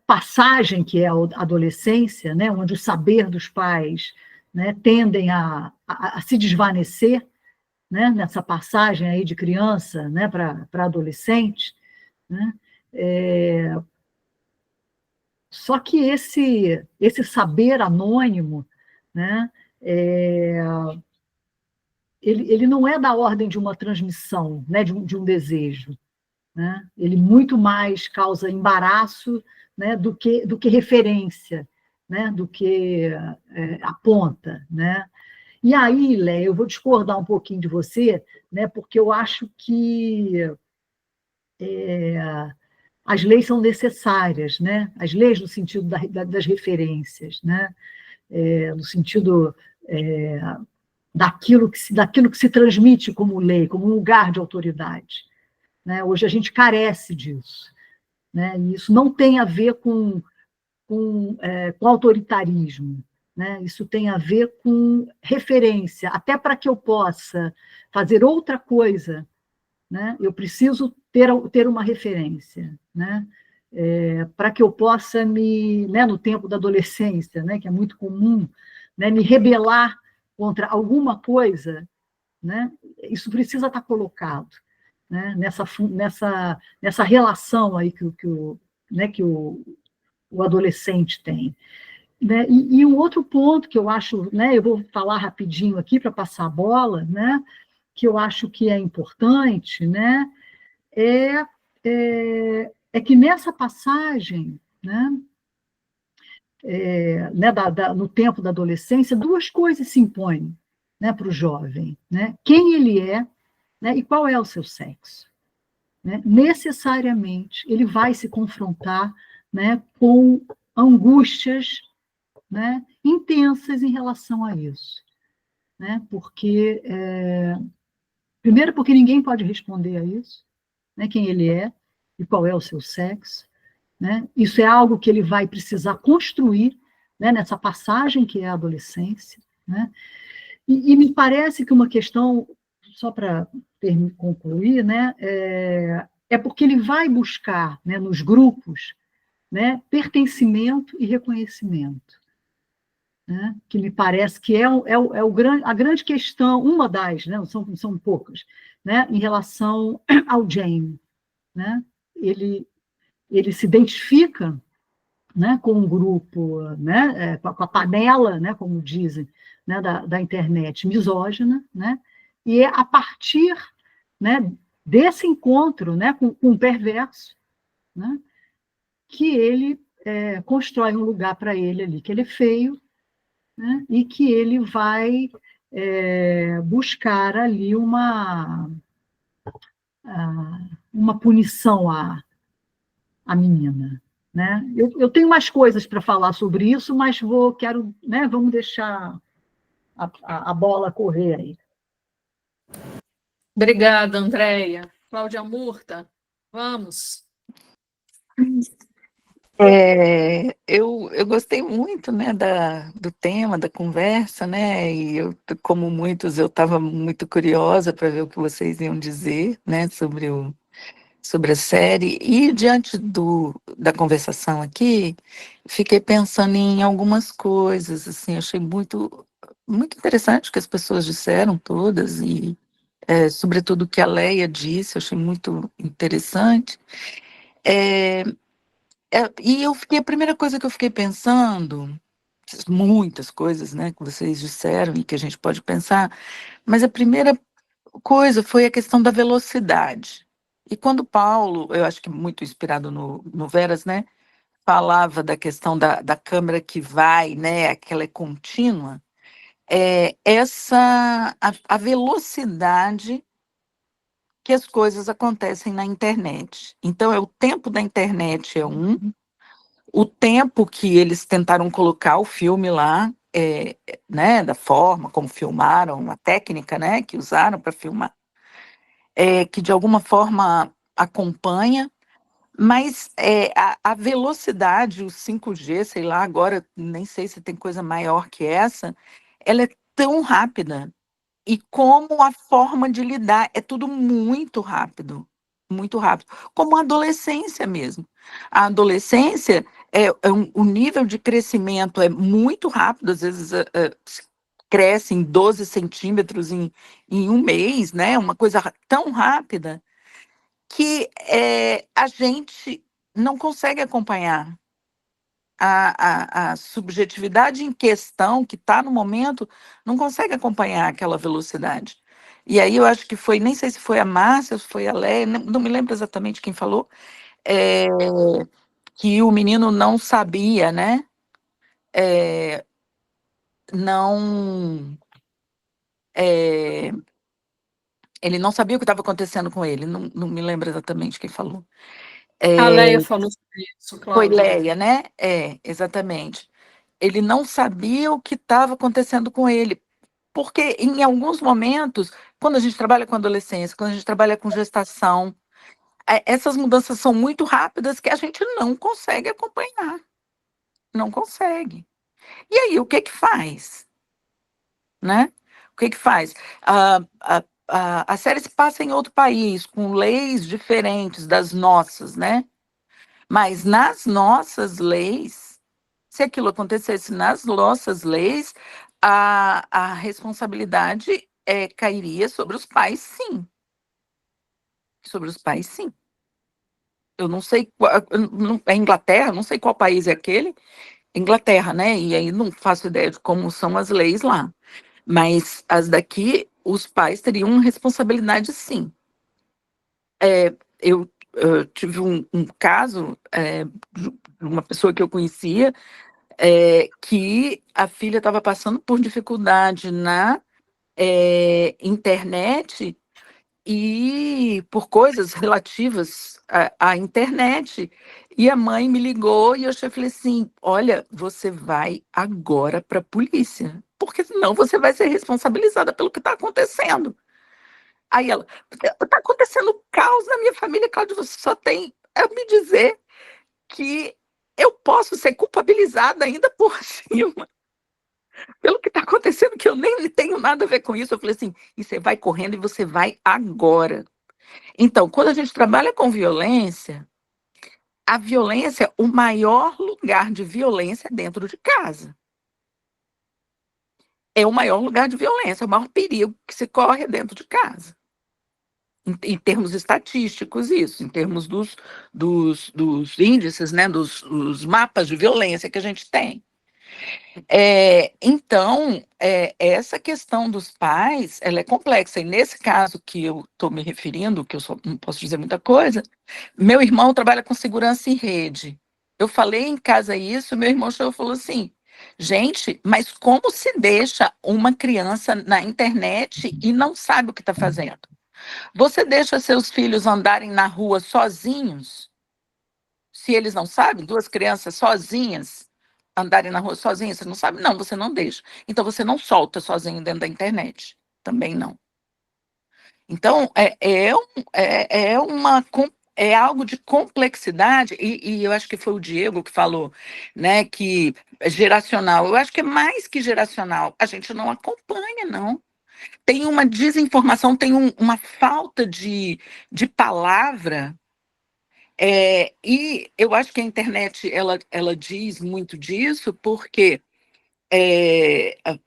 passagem que é a adolescência, né? Onde o saber dos pais, né, tendem a se desvanecer, né? Nessa passagem aí de criança, né, para adolescente, né? Só que esse saber anônimo, né, ele não é da ordem de uma transmissão, né, de um desejo, né? Ele muito mais causa embaraço, né, do que referência, né, do que aponta, né? E aí, Lé, eu vou discordar um pouquinho de você, né, porque eu acho que as leis são necessárias, né? As leis no sentido das referências, né? No sentido daquilo que se transmite como lei, como um lugar de autoridade, né? Hoje a gente carece disso, né? E isso não tem a ver com autoritarismo, né? Isso tem a ver com referência, até para que eu possa fazer outra coisa, né? Eu preciso ter uma referência, né? Para que eu possa né, no tempo da adolescência, né, que é muito comum, né, me rebelar contra alguma coisa, né? Isso precisa estar colocado, né, nessa relação aí que o adolescente tem, né? E um outro ponto que eu acho, né, eu vou falar rapidinho aqui para passar a bola, né, que eu acho que é importante, né, é que nessa passagem, né, no tempo da adolescência, duas coisas se impõem, né, para o jovem, né? Quem ele é, né, e qual é o seu sexo, né? Necessariamente ele vai se confrontar, né, com angústias, né, intensas em relação a isso, né? Porque primeiro porque ninguém pode responder a isso, né, quem ele é e qual é o seu sexo, né? Isso é algo que ele vai precisar construir, né, nessa passagem que é a adolescência, né? E me parece que uma questão, só para concluir, né, porque ele vai buscar, né, nos grupos, né, pertencimento e reconhecimento, né, que me parece que a grande questão, uma das, né, são poucas, né, em relação ao Jamie, né? Ele se identifica, né, com um grupo, né, com a panela, né, como dizem, né, da internet misógina, né, e é a partir, né, desse encontro, né, com um perverso, né, que ele constrói um lugar para ele ali, que ele é feio, né, e que ele vai buscar ali uma punição à menina, né? Eu tenho mais coisas para falar sobre isso, mas né, vamos deixar a bola correr aí. Obrigada, Andréia. Cláudia Murta, vamos. Eu gostei muito, né, do tema, da conversa, né, e eu, como muitos, eu estava muito curiosa para ver o que vocês iam dizer, né, sobre a série, e diante da conversação aqui, fiquei pensando em algumas coisas, assim, achei muito, muito interessante o que as pessoas disseram todas, e sobretudo o que a Leia disse, eu achei muito interessante. E a primeira coisa que eu fiquei pensando, muitas coisas, né, que vocês disseram e que a gente pode pensar, mas a primeira coisa foi a questão da velocidade. E quando Paulo, eu acho que muito inspirado no Veras, né, falava da questão da câmera que vai, né, que ela é contínua, a velocidade que as coisas acontecem na internet. Então, o tempo da internet é o tempo que eles tentaram colocar o filme lá, né, da forma como filmaram, a técnica, né, que usaram para filmar, que de alguma forma acompanha, mas a velocidade, o 5G, sei lá, agora nem sei se tem coisa maior que essa, ela é tão rápida. E como a forma de lidar é tudo muito rápido, como a adolescência mesmo. A adolescência, o nível de crescimento é muito rápido, às vezes cresce em 12 centímetros em um mês, né? Uma coisa tão rápida que a gente não consegue acompanhar. A subjetividade em questão, que está no momento, não consegue acompanhar aquela velocidade. E aí eu acho que foi, nem sei se foi a Márcia, se foi a Léa, não me lembro exatamente quem falou, que o menino não sabia, né? Não. Ele não sabia o que estava acontecendo com ele, não me lembro exatamente quem falou. A Léa falou sobre isso, Foi Cláudia. Léa, né? Exatamente. Ele não sabia o que estava acontecendo com ele, porque em alguns momentos, quando a gente trabalha com adolescência, quando a gente trabalha com gestação, essas mudanças são muito rápidas que a gente não consegue acompanhar. Não consegue. E aí, o que que faz? Né? O que que faz? A série se passa em outro país, com leis diferentes das nossas, né? Mas nas nossas leis, se aquilo acontecesse nas nossas leis, a responsabilidade cairia sobre os pais, sim. Sobre os pais, sim. Eu não sei, é Inglaterra, não sei qual país é aquele, Inglaterra, né? E aí não faço ideia de como são as leis lá. Mas as daqui, os pais teriam responsabilidade, sim. Eu tive um caso de uma pessoa que eu conhecia, que a filha estava passando por dificuldade na internet e por coisas relativas à internet. E a mãe me ligou e eu falei assim: olha, você vai agora para a polícia, porque senão você vai ser responsabilizada pelo que está acontecendo. Aí ela: está acontecendo um caos na minha família, Cláudia, você só tem a me dizer que eu posso ser culpabilizada ainda por cima pelo que está acontecendo, que eu nem tenho nada a ver com isso. Eu falei assim: e você vai correndo e você vai agora. Então, quando a gente trabalha com violência, a violência, o maior lugar de violência é dentro de casa. É o maior lugar de violência, é o maior perigo que se corre dentro de casa. Em termos estatísticos, isso, em termos dos índices, né, dos mapas de violência que a gente tem. Então, essa questão dos pais, ela é complexa. E nesse caso que eu estou me referindo, que eu só não posso dizer muita coisa, meu irmão trabalha com segurança em rede. Eu falei em casa isso, meu irmão chegou e falou assim: gente, mas como se deixa uma criança na internet e não sabe o que está fazendo? Você deixa seus filhos andarem na rua sozinhos? Se eles não sabem, duas crianças sozinhas andarem na rua sozinhas, você não sabe? Não, você não deixa. Então, você não solta sozinho dentro da internet. Também não. Então, é algo de complexidade, e eu acho que foi o Diego que falou, né, que é geracional. Eu acho que é mais que geracional. A gente não acompanha, não. Tem uma desinformação, tem uma falta de palavra. E eu acho que a internet ela diz muito disso, porque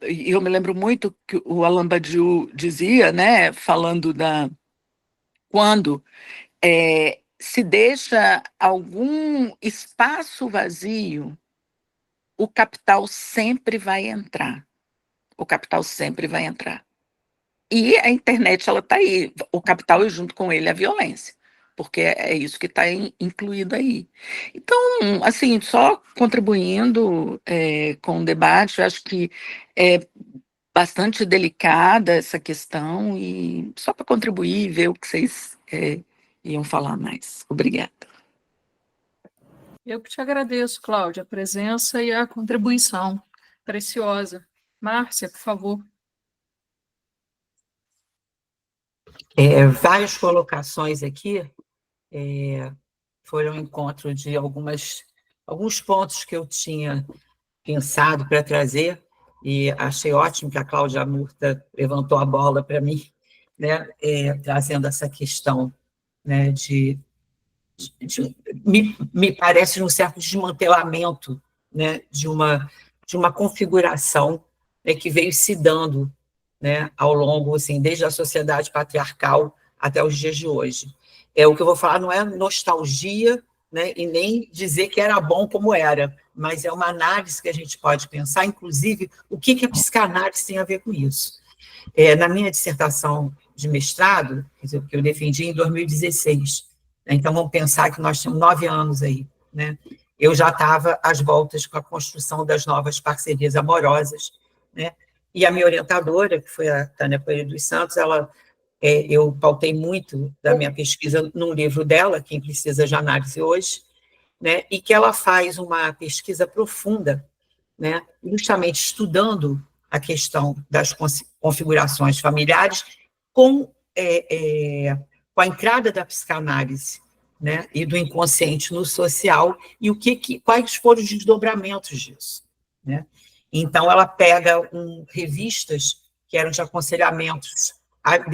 eu me lembro muito que o Alain Badiou dizia, né, falando quando se deixa algum espaço vazio, o capital sempre vai entrar. O capital sempre vai entrar. E a internet, ela está aí, o capital e junto com ele a violência. porque é isso que está incluído aí. Então, assim, só contribuindo com o debate, eu acho que é bastante delicada essa questão, e só para contribuir e ver o que vocês iam falar mais. Obrigada. Eu que te agradeço, Cláudia, a presença e a contribuição preciosa. Márcia, por favor. Várias colocações aqui foram encontro de alguns pontos que eu tinha pensado para trazer, e achei ótimo que a Cláudia Murta levantou a bola para mim, né, trazendo essa questão, né, me parece um certo desmantelamento, né, de uma configuração, né, que veio se dando, né, ao longo, assim, desde a sociedade patriarcal até os dias de hoje. O que eu vou falar não é nostalgia, né, e nem dizer que era bom como era, mas é uma análise que a gente pode pensar, inclusive, o que a psicanálise tem a ver com isso. Na minha dissertação de mestrado, que eu defendi em 2016, então vamos pensar que nós temos 9 anos aí, né? Eu já estava às voltas com a construção das novas parcerias amorosas, né? E a minha orientadora, que foi a Tânia Coelho dos Santos, eu pautei muito da minha pesquisa num livro dela, Quem Precisa de Análise Hoje, né? E que ela faz uma pesquisa profunda, né? Justamente estudando a questão das configurações familiares com a entrada da psicanálise, né? E do inconsciente no social, e quais foram os desdobramentos disso, né? Então, ela pega revistas que eram de aconselhamentos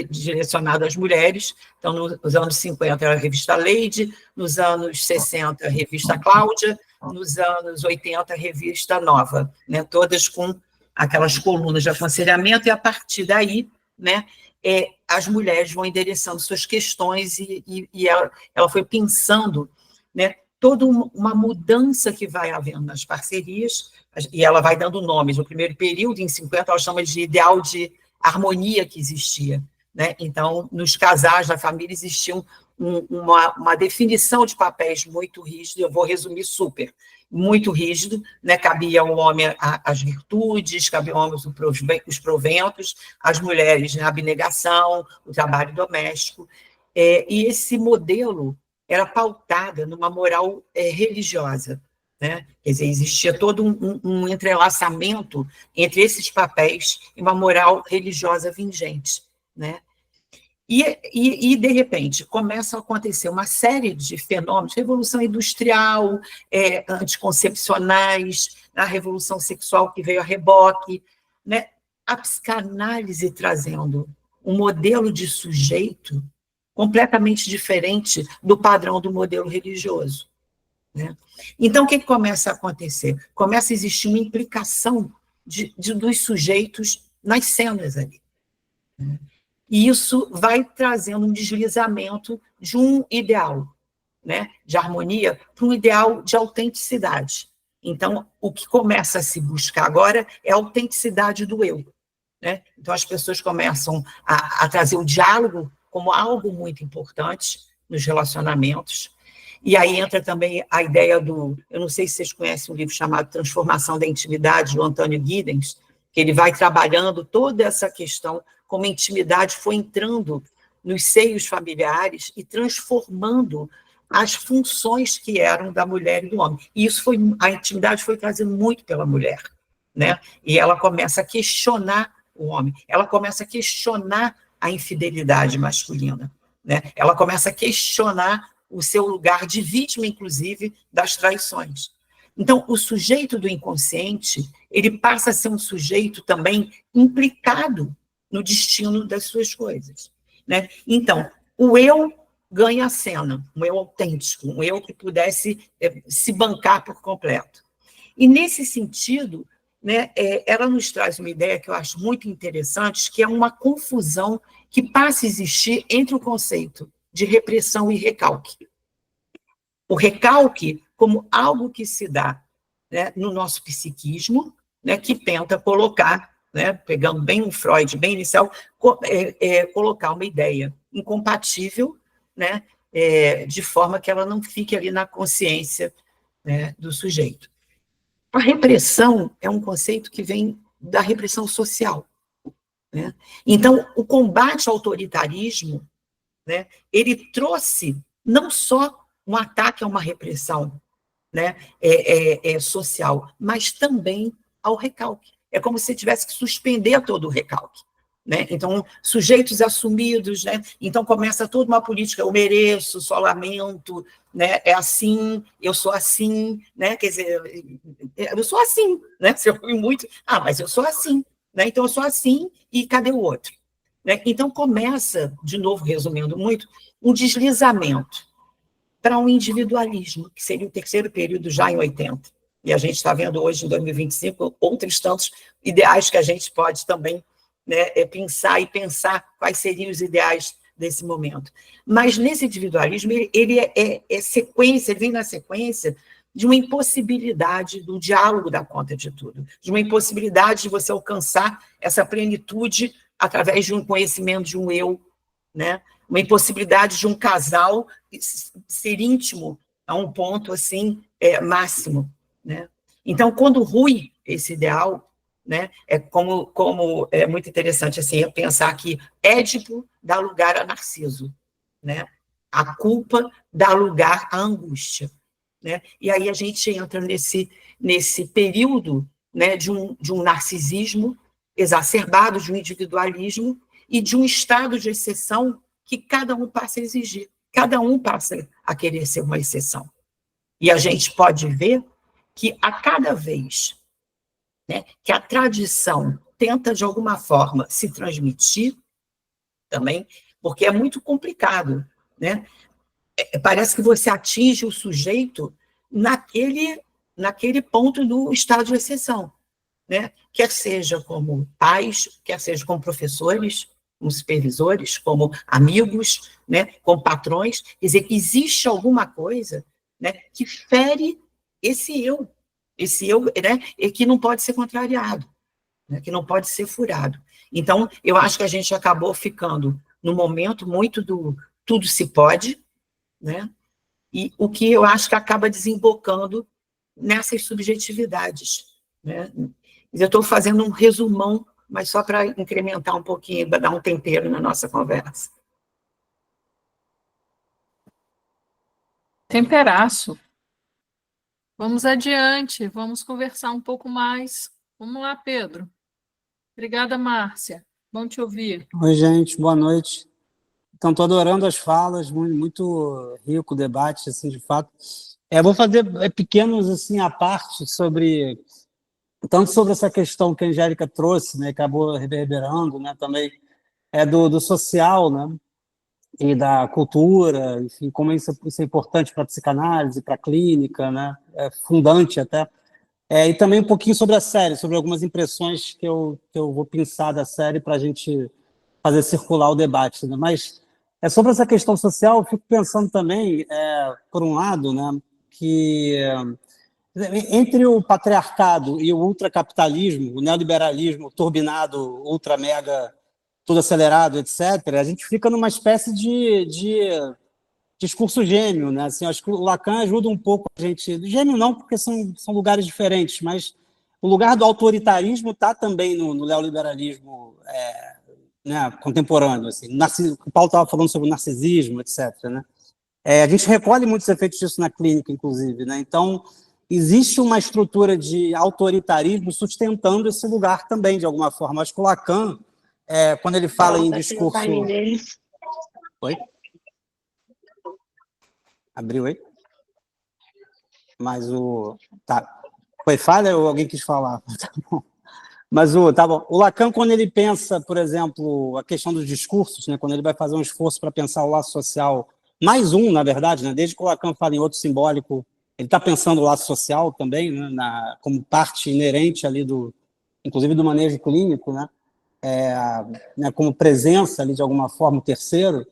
direcionado às mulheres. Então, nos anos 50 era a revista Leide, nos anos 60 a revista Cláudia, nos anos 80 a revista Nova, né? Todas com aquelas colunas de aconselhamento, e a partir daí, né, as mulheres vão endereçando suas questões, e ela foi pensando, né, toda uma mudança que vai havendo nas parcerias, e ela vai dando nomes. No primeiro período, em 50, ela chama de ideal de harmonia que existia, né? Então, nos casais da família existia uma definição de papéis muito rígida, eu vou resumir super, muito rígido, né? Cabia ao homem as virtudes, cabia ao homem os proventos, às mulheres, né, a abnegação, o trabalho doméstico, e esse modelo era pautada numa moral religiosa, né? Quer dizer, existia todo um entrelaçamento entre esses papéis e uma moral religiosa vingente, né? E, de repente, começam a acontecer uma série de fenômenos, revolução industrial, anticoncepcionais, a revolução sexual que veio a reboque, né? A psicanálise trazendo um modelo de sujeito completamente diferente do padrão do modelo religioso, né? Então, o que começa a acontecer? Começa a existir uma implicação dos sujeitos nas cenas ali, né? E isso vai trazendo um deslizamento de um ideal, né, de harmonia para um ideal de autenticidade. Então, o que começa a se buscar agora é a autenticidade do eu, né? Então, as pessoas começam a trazer o diálogo como algo muito importante nos relacionamentos. E aí entra também a ideia eu não sei se vocês conhecem um livro chamado Transformação da Intimidade, do Antônio Giddens, que ele vai trabalhando toda essa questão, como a intimidade foi entrando nos seios familiares e transformando as funções que eram da mulher e do homem. E a intimidade foi trazida muito pela mulher, né? E ela começa a questionar o homem, ela começa a questionar a infidelidade masculina, né? Ela começa a questionar o seu lugar de vítima, inclusive, das traições. Então, o sujeito do inconsciente, ele passa a ser um sujeito também implicado no destino das suas coisas, né? Então, o eu ganha a cena, um eu autêntico, um eu que pudesse se bancar por completo. E, nesse sentido, né, ela nos traz uma ideia que eu acho muito interessante, que é uma confusão que passa a existir entre o conceito de repressão e recalque. O recalque como algo que se dá, né, no nosso psiquismo, né, que tenta colocar, né, pegando bem um Freud, bem inicial, colocar uma ideia incompatível, né, de forma que ela não fique ali na consciência, né, do sujeito. A repressão é um conceito que vem da repressão social, né? Então, o combate ao autoritarismo, né, ele trouxe não só um ataque a uma repressão, né, social, mas também ao recalque. É como se tivesse que suspender todo o recalque, né? Então, sujeitos assumidos, né? Então começa toda uma política, eu mereço, só lamento, né? É assim, eu sou assim, né? Quer dizer, eu sou assim, né? Se eu fui muito, mas eu sou assim, né? Então eu sou assim e cadê o outro? Né? Então começa, de novo, resumindo muito, um deslizamento para um individualismo, que seria o terceiro período já em 80. E a gente está vendo hoje, em 2025, outros tantos ideais que a gente pode também, né, pensar quais seriam os ideais desse momento. Mas nesse individualismo, ele é sequência, ele vem na sequência de uma impossibilidade do diálogo dar conta de tudo, de uma impossibilidade de você alcançar essa plenitude através de um conhecimento de um eu, né? Uma impossibilidade de um casal ser íntimo a um ponto assim máximo, né? Então, quando rui esse ideal, né, como é muito interessante assim, pensar que Édipo dá lugar a Narciso, né? A culpa dá lugar à angústia, né? E aí a gente entra nesse período, né, de um narcisismo exacerbado, de um individualismo e de um estado de exceção que cada um passa a exigir, cada um passa a querer ser uma exceção. E a gente pode ver que a cada vez, né, que a tradição tenta, de alguma forma, se transmitir também, porque é muito complicado, né? Parece que você atinge o sujeito naquele ponto do estado de exceção, né? Quer seja como pais, quer seja como professores, como supervisores, como amigos, né, como patrões. Quer dizer, existe alguma coisa, né, que fere esse eu, né, e que não pode ser contrariado, né, que não pode ser furado. Então, eu acho que a gente acabou ficando no momento muito do tudo se pode, né, e o que eu acho que acaba desembocando nessas subjetividades, né. Eu estou fazendo um resumão, mas só para incrementar um pouquinho, para dar um tempero na nossa conversa. Temperaço. Vamos adiante, vamos conversar um pouco mais. Vamos lá, Pedro. Obrigada, Márcia. Bom te ouvir. Oi, gente, boa noite. Então, estou adorando as falas, muito, muito rico o debate, assim, de fato. Vou fazer pequenos, assim, à parte tanto sobre essa questão que a Angélica trouxe, né, acabou reverberando, né, também do social, né, e da cultura, enfim, como isso é importante para a psicanálise, para a clínica, né, fundante até. E também um pouquinho sobre a série, sobre algumas impressões que eu vou pensar da série para a gente fazer circular o debate, né? Mas sobre essa questão social, eu fico pensando também, por um lado, né, que entre o patriarcado e o ultracapitalismo, o neoliberalismo turbinado, ultra mega, tudo acelerado, etc., a gente fica numa espécie de discurso gêmeo, né? Assim, acho que o Lacan ajuda um pouco a gente. Gêmeo não, porque são lugares diferentes, mas o lugar do autoritarismo está também no neoliberalismo né, contemporâneo. Assim. O Paulo estava falando sobre o narcisismo, etc. Né? A gente recolhe muitos efeitos disso na clínica, inclusive. Né? Então, existe uma estrutura de autoritarismo sustentando esse lugar também, de alguma forma. Acho que o Lacan, quando ele fala em discurso... Oi? Abriu aí? Mas Tá. Foi falha ou alguém quis falar? Tá bom. Mas tá bom. O Lacan, quando ele pensa, por exemplo, a questão dos discursos, né, quando ele vai fazer um esforço para pensar o laço social, mais um, na verdade, né, desde que o Lacan fala em outro simbólico, ele está pensando o laço social também, né, como parte inerente ali inclusive do manejo clínico, né, como presença ali de alguma forma, o terceiro.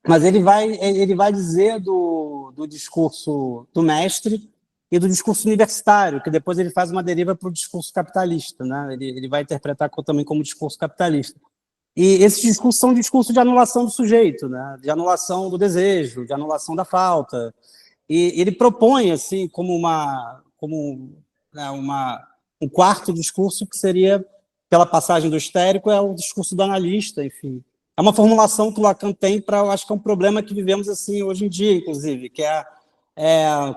Mas ele vai dizer do discurso do mestre e do discurso universitário, que depois ele faz uma deriva para o discurso capitalista, né? Ele vai interpretar também como discurso capitalista. E esses discursos são discursos de anulação do sujeito, né? De anulação do desejo, de anulação da falta. E ele propõe, assim, né, um quarto discurso que seria, pela passagem do histérico, é o discurso do analista, enfim. É uma formulação que o Lacan tem para, eu acho que é um problema que vivemos assim hoje em dia, inclusive, que é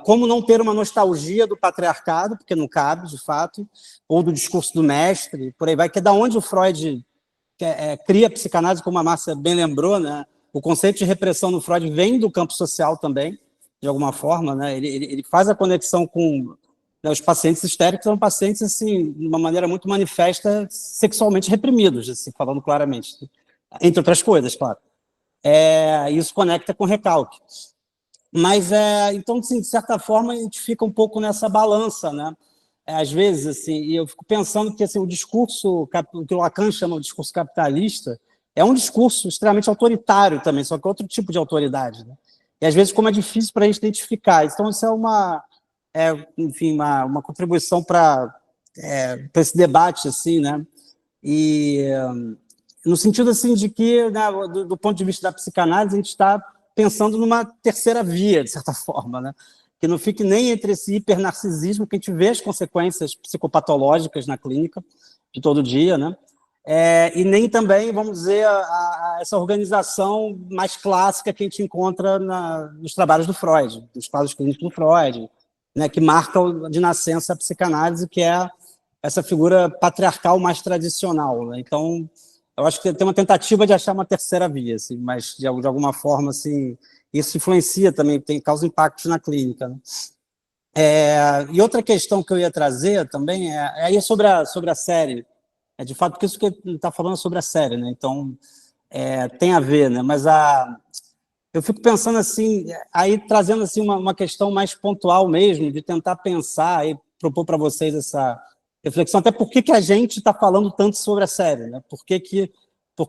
como não ter uma nostalgia do patriarcado, porque não cabe, de fato, ou do discurso do mestre, por aí vai, que é da onde o Freud cria a psicanálise, como a Márcia bem lembrou, né? O conceito de repressão no Freud vem do campo social também, de alguma forma, né? Ele faz a conexão com, né, os pacientes histéricos, são pacientes, assim, de uma maneira muito manifesta, sexualmente reprimidos, assim, falando claramente, entre outras coisas, claro. Isso conecta com recalque. Mas, então, assim, de certa forma, a gente fica um pouco nessa balança, né? Às vezes, assim, e eu fico pensando que, assim, o discurso, o que o Lacan chama de discurso capitalista, é um discurso extremamente autoritário também, só que é outro tipo de autoridade, né? E, às vezes, como é difícil para a gente identificar. Então, isso enfim, uma contribuição para esse debate, assim, né? E no sentido, assim, de que, né, do ponto de vista da psicanálise, a gente está pensando numa terceira via, de certa forma, né? Que não fique nem entre esse hipernarcisismo, que a gente vê as consequências psicopatológicas na clínica de todo dia, né? E nem também, vamos dizer, essa organização mais clássica que a gente encontra nos trabalhos do Freud, nos quadros clínicos do Freud, né, que marca de nascença a psicanálise, que é essa figura patriarcal mais tradicional, né? Então, eu acho que tem uma tentativa de achar uma terceira via, assim, mas de alguma forma, assim, isso influencia também, causa impactos na clínica, né? E outra questão que eu ia trazer também é sobre a série. De fato, porque isso que ele está falando é sobre a série, né? Então, tem a ver, né? Mas eu fico pensando assim, aí trazendo assim uma questão mais pontual mesmo, de tentar pensar e propor para vocês essa reflexão, até por que a gente está falando tanto sobre a série, né? Por que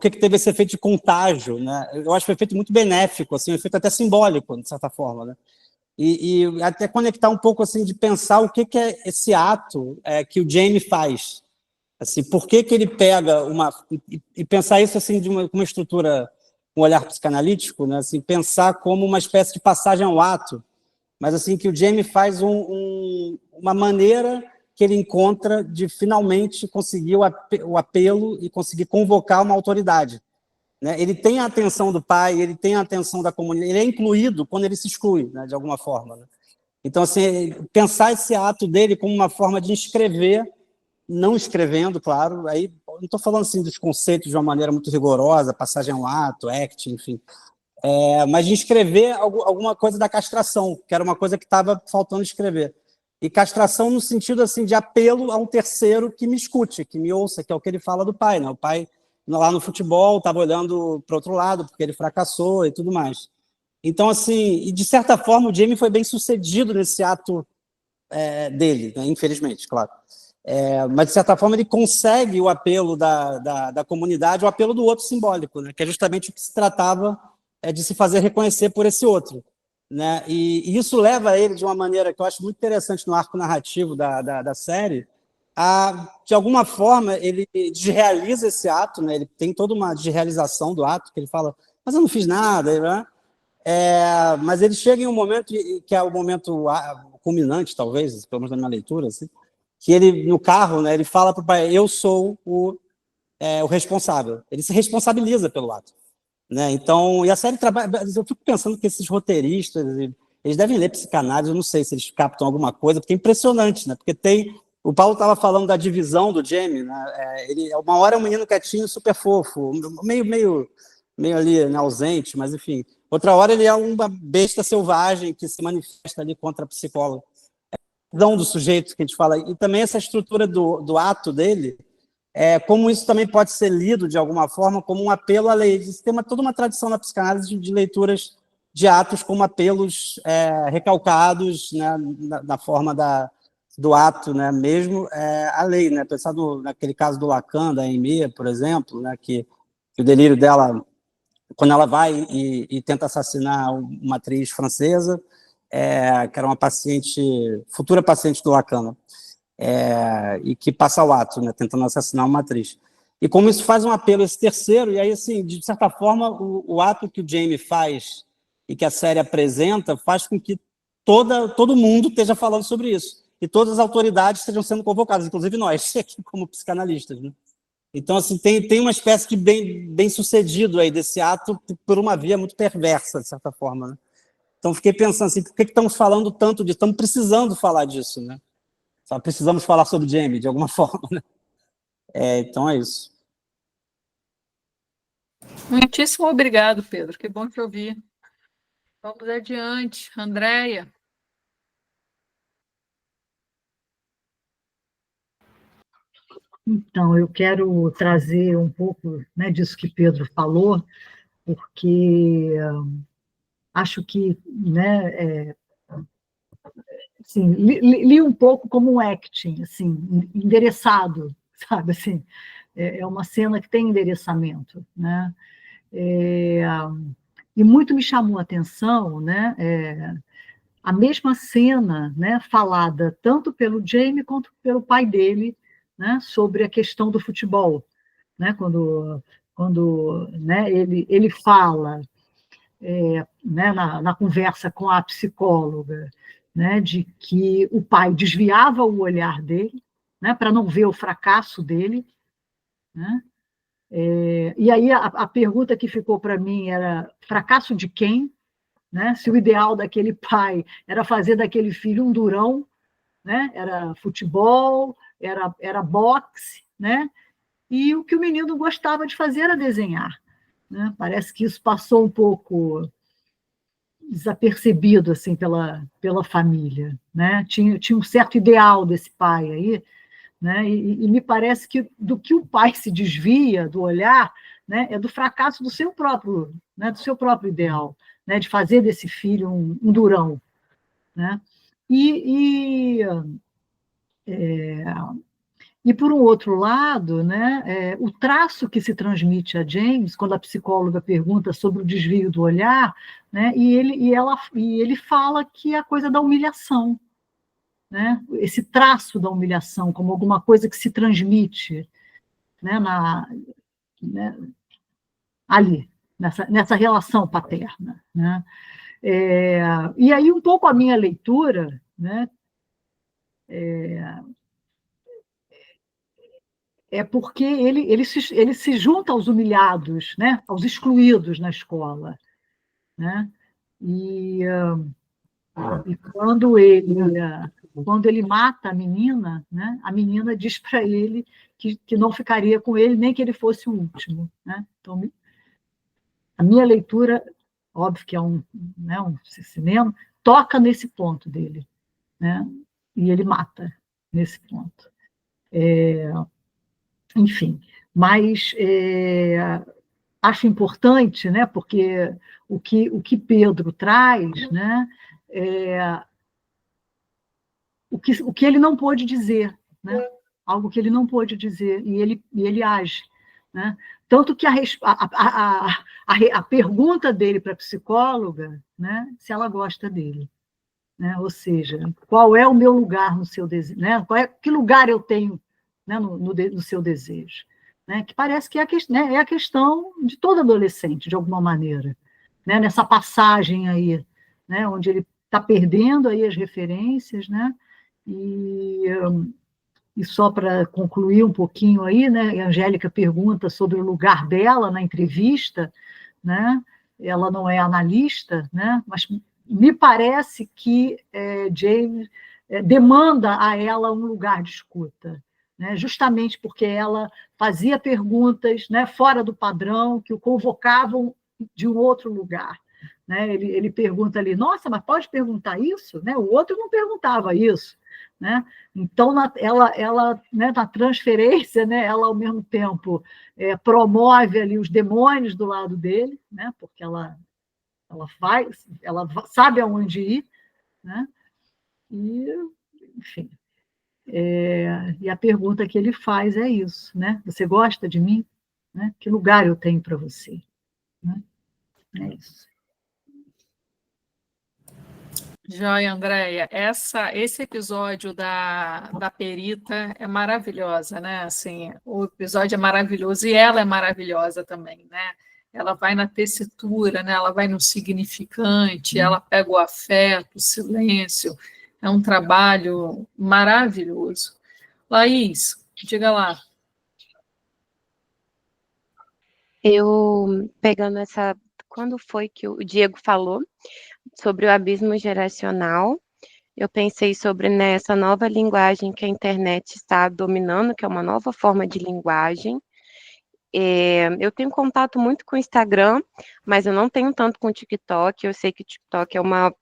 teve esse efeito de contágio, né? Eu acho que foi um efeito muito benéfico, assim, um efeito até simbólico, de certa forma, né? E até conectar um pouco, assim, de pensar o que é esse ato que o Jamie faz. Assim, por que ele pega e pensar isso, assim, de uma estrutura, um olhar psicanalítico, né? Assim, pensar como uma espécie de passagem ao ato, mas, assim, que o Jamie faz uma maneira que ele encontra de finalmente conseguir o apelo e conseguir convocar uma autoridade, né? Ele tem a atenção do pai, ele tem a atenção da comunidade, ele é incluído quando ele se exclui, né, de alguma forma, né? Então, assim, pensar esse ato dele como uma forma de inscrever, não escrevendo, claro, aí não estou falando assim dos conceitos de uma maneira muito rigorosa, passagem ao ato, act, enfim, mas de escrever alguma coisa da castração, que era uma coisa que estava faltando escrever. E castração no sentido assim de apelo a um terceiro que me escute, que me ouça, que é o que ele fala do pai, né? O pai lá no futebol estava olhando para o outro lado porque ele fracassou e tudo mais. Então, assim, e de certa forma o Jamie foi bem sucedido nesse ato dele, né? Infelizmente, claro. Mas de certa forma ele consegue o apelo da comunidade, o apelo do outro simbólico, né? Que é justamente o que se tratava de se fazer reconhecer por esse outro, né? E isso leva ele de uma maneira que eu acho muito interessante no arco narrativo da série, de alguma forma, ele desrealiza esse ato, né? Ele tem toda uma desrealização do ato, que ele fala, mas eu não fiz nada, né? Mas ele chega em um momento, que é o momento culminante, talvez, pelo menos na minha leitura, assim, que ele, no carro, né, ele fala para o pai, eu sou o responsável. Ele se responsabiliza pelo ato, né? Então, e a série trabalha... Eu fico pensando que esses roteiristas, eles devem ler psicanálise, eu não sei se eles captam alguma coisa, porque é impressionante, né? Porque o Paulo estava falando da divisão do Jamie, né? Uma hora é um menino quietinho, super fofo, meio ali, né, ausente, mas enfim. Outra hora ele é uma besta selvagem que se manifesta ali contra a psicóloga. Do sujeito que a gente fala. E também essa estrutura do ato dele, como isso também pode ser lido, de alguma forma, como um apelo à lei. Isso tem toda uma tradição na psicanálise de leituras de atos como apelos recalcados, né, na forma do ato, né, mesmo a lei, né? Pensar naquele caso do Lacan, da Aimee, por exemplo, né, que o delírio dela, quando ela vai e tenta assassinar uma atriz francesa, que era uma futura paciente do Lacan, e que passa o ato, né, tentando assassinar uma atriz. E como isso faz um apelo a esse terceiro, e aí, assim, de certa forma, o ato que o Jamie faz e que a série apresenta faz com que todo mundo esteja falando sobre isso. E todas as autoridades estejam sendo convocadas, inclusive nós, aqui como psicanalistas, né? Então, assim, tem uma espécie de bem sucedido aí desse ato por uma via muito perversa, de certa forma, né? Então, fiquei pensando assim, por que estamos falando tanto disso? Estamos precisando falar disso, né? Só precisamos falar sobre Jamie, de alguma forma, né? Então, é isso. Muitíssimo obrigado, Pedro. Que bom te ouvir. Vamos adiante. Andréia. Então, eu quero trazer um pouco, né, disso que Pedro falou, porque acho que, né, assim, li um pouco como um acting, assim, endereçado, sabe, assim, é uma cena que tem endereçamento, né, e muito me chamou a atenção, né, a mesma cena, né, falada tanto pelo Jamie quanto pelo pai dele, né, sobre a questão do futebol, né, quando né, ele fala, né, na conversa com a psicóloga, né, de que o pai desviava o olhar dele, né, para não ver o fracasso dele, né, e aí a pergunta que ficou para mim era: fracasso de quem? Né? Se o ideal daquele pai era fazer daquele filho um durão, né? Era futebol, era boxe, né? E o que o menino gostava de fazer era desenhar, né? Parece que isso passou um pouco desapercebido assim pela família, né? Tinha um certo ideal desse pai aí, né? E me parece que do que o pai se desvia do olhar, né, é do fracasso do seu próprio, né, do seu próprio ideal, né, de fazer desse filho um durão, né? E, e por um outro lado, né, o traço que se transmite a James, quando a psicóloga pergunta sobre o desvio do olhar, né, e ele fala que é a coisa da humilhação, né, esse traço da humilhação como alguma coisa que se transmite, né, né, ali, nessa relação paterna, né? E aí um pouco a minha leitura, né, porque ele se junta aos humilhados, né, aos excluídos na escola, né? E, e quando ele mata a menina, né, a menina diz para ele que não ficaria com ele nem que ele fosse o último, né? Então a minha leitura, óbvio que é né, um cinema, toca nesse ponto dele, né? E ele mata nesse ponto. Enfim, mas acho importante, né, porque o que Pedro traz, né, o que ele não pôde dizer, né, algo que ele não pôde dizer, e ele age. Né? Tanto que a pergunta dele para a psicóloga, né, se ela gosta dele. Né? Ou seja, qual é o meu lugar no seu desejo? Né? Que lugar eu tenho, né, no seu desejo? Né? Que parece que é a questão de todo adolescente, de alguma maneira. Né? Nessa passagem aí, né, onde ele está perdendo aí as referências, né? E só para concluir um pouquinho aí, né, a Angélica pergunta sobre o lugar dela na entrevista, né? Ela não é analista, né? Mas me parece que James demanda a ela um lugar de escuta, né? Justamente porque ela fazia perguntas, né, fora do padrão, que o convocavam de um outro lugar. Né? Ele pergunta ali: nossa, mas pode perguntar isso? Né? O outro não perguntava isso. Né? Então, ela né, na transferência, né, ela, ao mesmo tempo, promove ali os demônios do lado dele, né, porque ela sabe aonde ir, né, e, enfim. E a pergunta que ele faz é isso, né? Você gosta de mim? Né? Que lugar eu tenho para você? Né? É isso. Joia, Andréia, esse episódio da perita é maravilhosa, né? Assim, o episódio é maravilhoso e ela é maravilhosa também, né? Ela vai na tessitura, né? Ela vai no significante, ela pega o afeto, o silêncio. É um trabalho maravilhoso. Laís, diga lá. Eu, pegando essa. Quando foi que o Diego falou sobre o abismo geracional? Eu pensei sobre nessa nova linguagem que a internet está dominando, que é uma nova forma de linguagem. Eu tenho contato muito com o Instagram, mas eu não tenho tanto com o TikTok. Eu sei que o TikTok é uma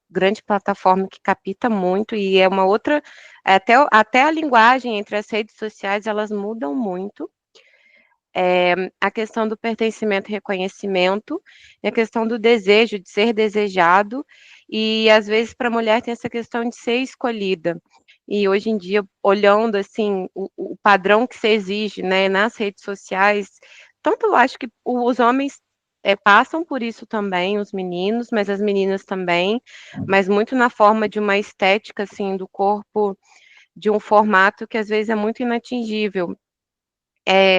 grande plataforma que capta muito e é uma outra. Até a linguagem entre as redes sociais, elas mudam muito. A questão do pertencimento e reconhecimento, e a questão do desejo, de ser desejado, e às vezes para a mulher tem essa questão de ser escolhida. E hoje em dia, olhando assim, o padrão que se exige, né, nas redes sociais, tanto eu acho que os homens passam por isso também, os meninos, mas as meninas também, mas muito na forma de uma estética assim do corpo, de um formato que às vezes é muito inatingível.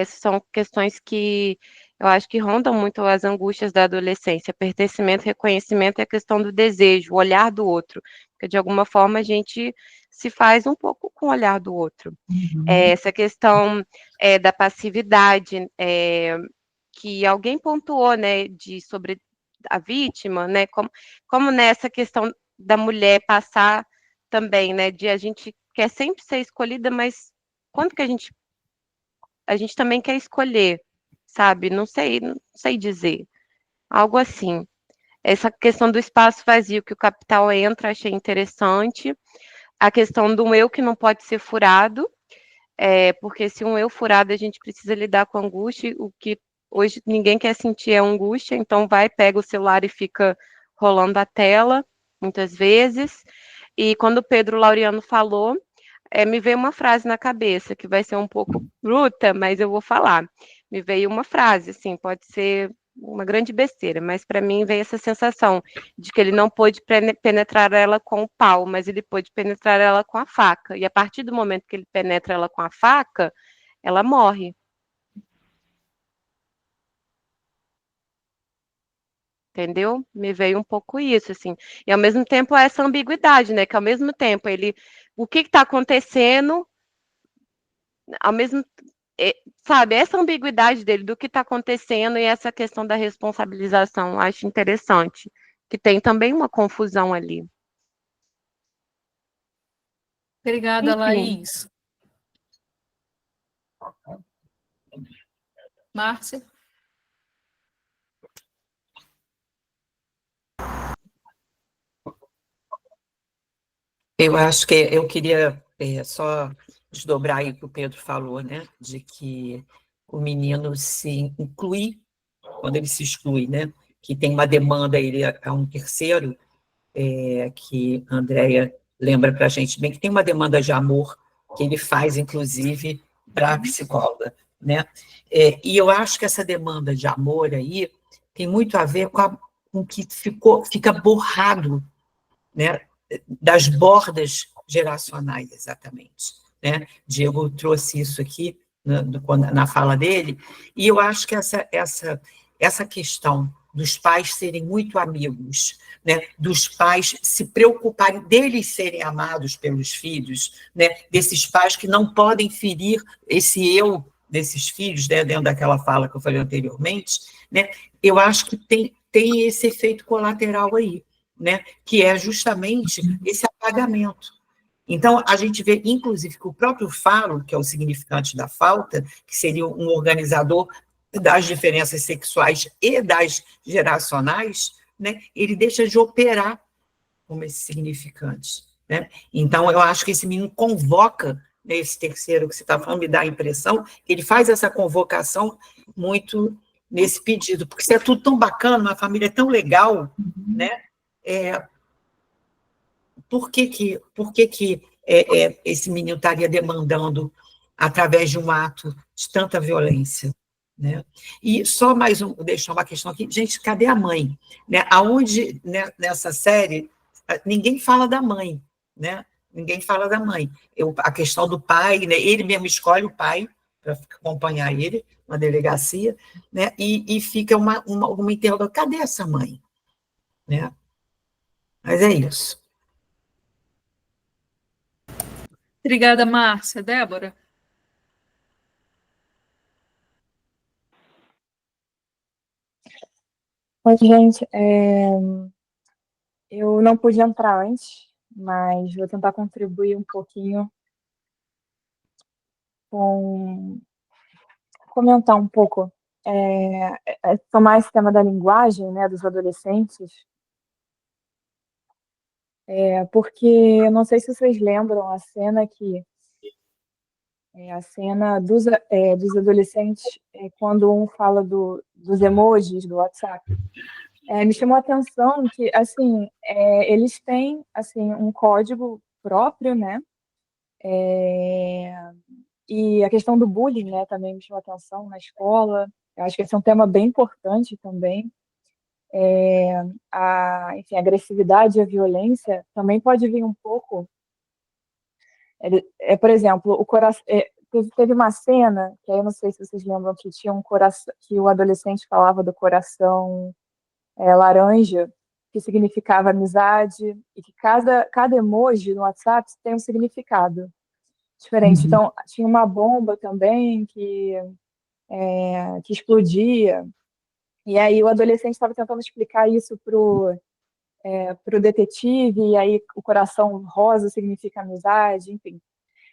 São questões que eu acho que rondam muito as angústias da adolescência, pertencimento, reconhecimento e a questão do desejo, o olhar do outro, porque de alguma forma a gente se faz um pouco com o olhar do outro. Essa questão da passividade, que alguém pontuou, né, sobre a vítima, né, como nessa questão da mulher passar também, né, de a gente quer sempre ser escolhida, mas quando que a gente também quer escolher, sabe? Não sei dizer. Algo assim. Essa questão do espaço vazio que o capital entra, achei interessante. A questão do eu que não pode ser furado, porque se um eu furado, a gente precisa lidar com angústia, o que hoje ninguém quer sentir é angústia, então pega o celular e fica rolando a tela, muitas vezes. E quando o Pedro Laureano falou, me veio uma frase na cabeça, que vai ser um pouco bruta, mas eu vou falar. Me veio uma frase, assim, pode ser uma grande besteira, mas para mim veio essa sensação de que ele não pôde penetrar ela com o pau, mas ele pôde penetrar ela com a faca. E a partir do momento que ele penetra ela com a faca, ela morre. Entendeu? Me veio um pouco isso, assim. E ao mesmo tempo essa ambiguidade, né? Que ao mesmo tempo o que está acontecendo, ao mesmo sabe, essa ambiguidade dele do que está acontecendo e essa questão da responsabilização, acho interessante, que tem também uma confusão ali. Obrigada, Enfim. Laís. Márcia? Eu acho que eu queria só desdobrar aí o que o Pedro falou, né? De que o menino se inclui quando ele se exclui, né? Que tem uma demanda, ele é um terceiro, que a Andréia lembra para a gente bem, que tem uma demanda de amor que ele faz, inclusive, para a psicóloga, né? E eu acho que essa demanda de amor aí tem muito a ver com que fica borrado, né? Das bordas geracionais, exatamente, né? Diego trouxe isso aqui na fala dele, e eu acho que essa questão dos pais serem muito amigos, né? Dos pais se preocuparem deles serem amados pelos filhos, né? Desses pais que não podem ferir esse eu desses filhos, né? Dentro daquela fala que eu falei anteriormente, né? Eu acho que tem esse efeito colateral aí, né? Que é justamente esse apagamento. Então, a gente vê, inclusive, que o próprio falo, que é o significante da falta, que seria um organizador das diferenças sexuais e das geracionais, né? Ele deixa de operar como esse significante, né? Então, eu acho que esse menino convoca, né, esse terceiro que você está falando, me dá a impressão, que ele faz essa convocação muito nesse pedido, porque se é tudo tão bacana, uma família tão legal, né? Por que esse menino estaria demandando através de um ato de tanta violência, né? E só mais deixar uma questão aqui, gente, cadê a mãe? Né? Aonde, né, nessa série ninguém fala da mãe, né? Ninguém fala da mãe. A questão do pai, né? Ele mesmo escolhe o pai para acompanhar ele na delegacia, né? E fica uma interrogação, cadê essa mãe? Né? Mas é isso. Obrigada, Márcia. Débora? Oi, gente. Eu não pude entrar antes, mas vou tentar contribuir um pouquinho com comentar um pouco, tomar esse tema da linguagem, né, dos adolescentes, porque eu não sei se vocês lembram a cena a cena dos adolescentes, quando um fala dos emojis do WhatsApp. Me chamou a atenção que, assim, eles têm, assim, um código próprio, né? E a questão do bullying, né, também me chamou a atenção na escola. Eu acho que esse é um tema bem importante também. Enfim, a agressividade e a violência também pode vir um pouco. Por exemplo, o coração. Teve uma cena, que aí eu não sei se vocês lembram, que tinha um coração, que o adolescente falava do coração laranja, que significava amizade, e que cada emoji no WhatsApp tem um significado diferente. Uhum. Então, tinha uma bomba também que explodia, e aí o adolescente estava tentando explicar isso pro detetive, e aí o coração rosa significa amizade, enfim.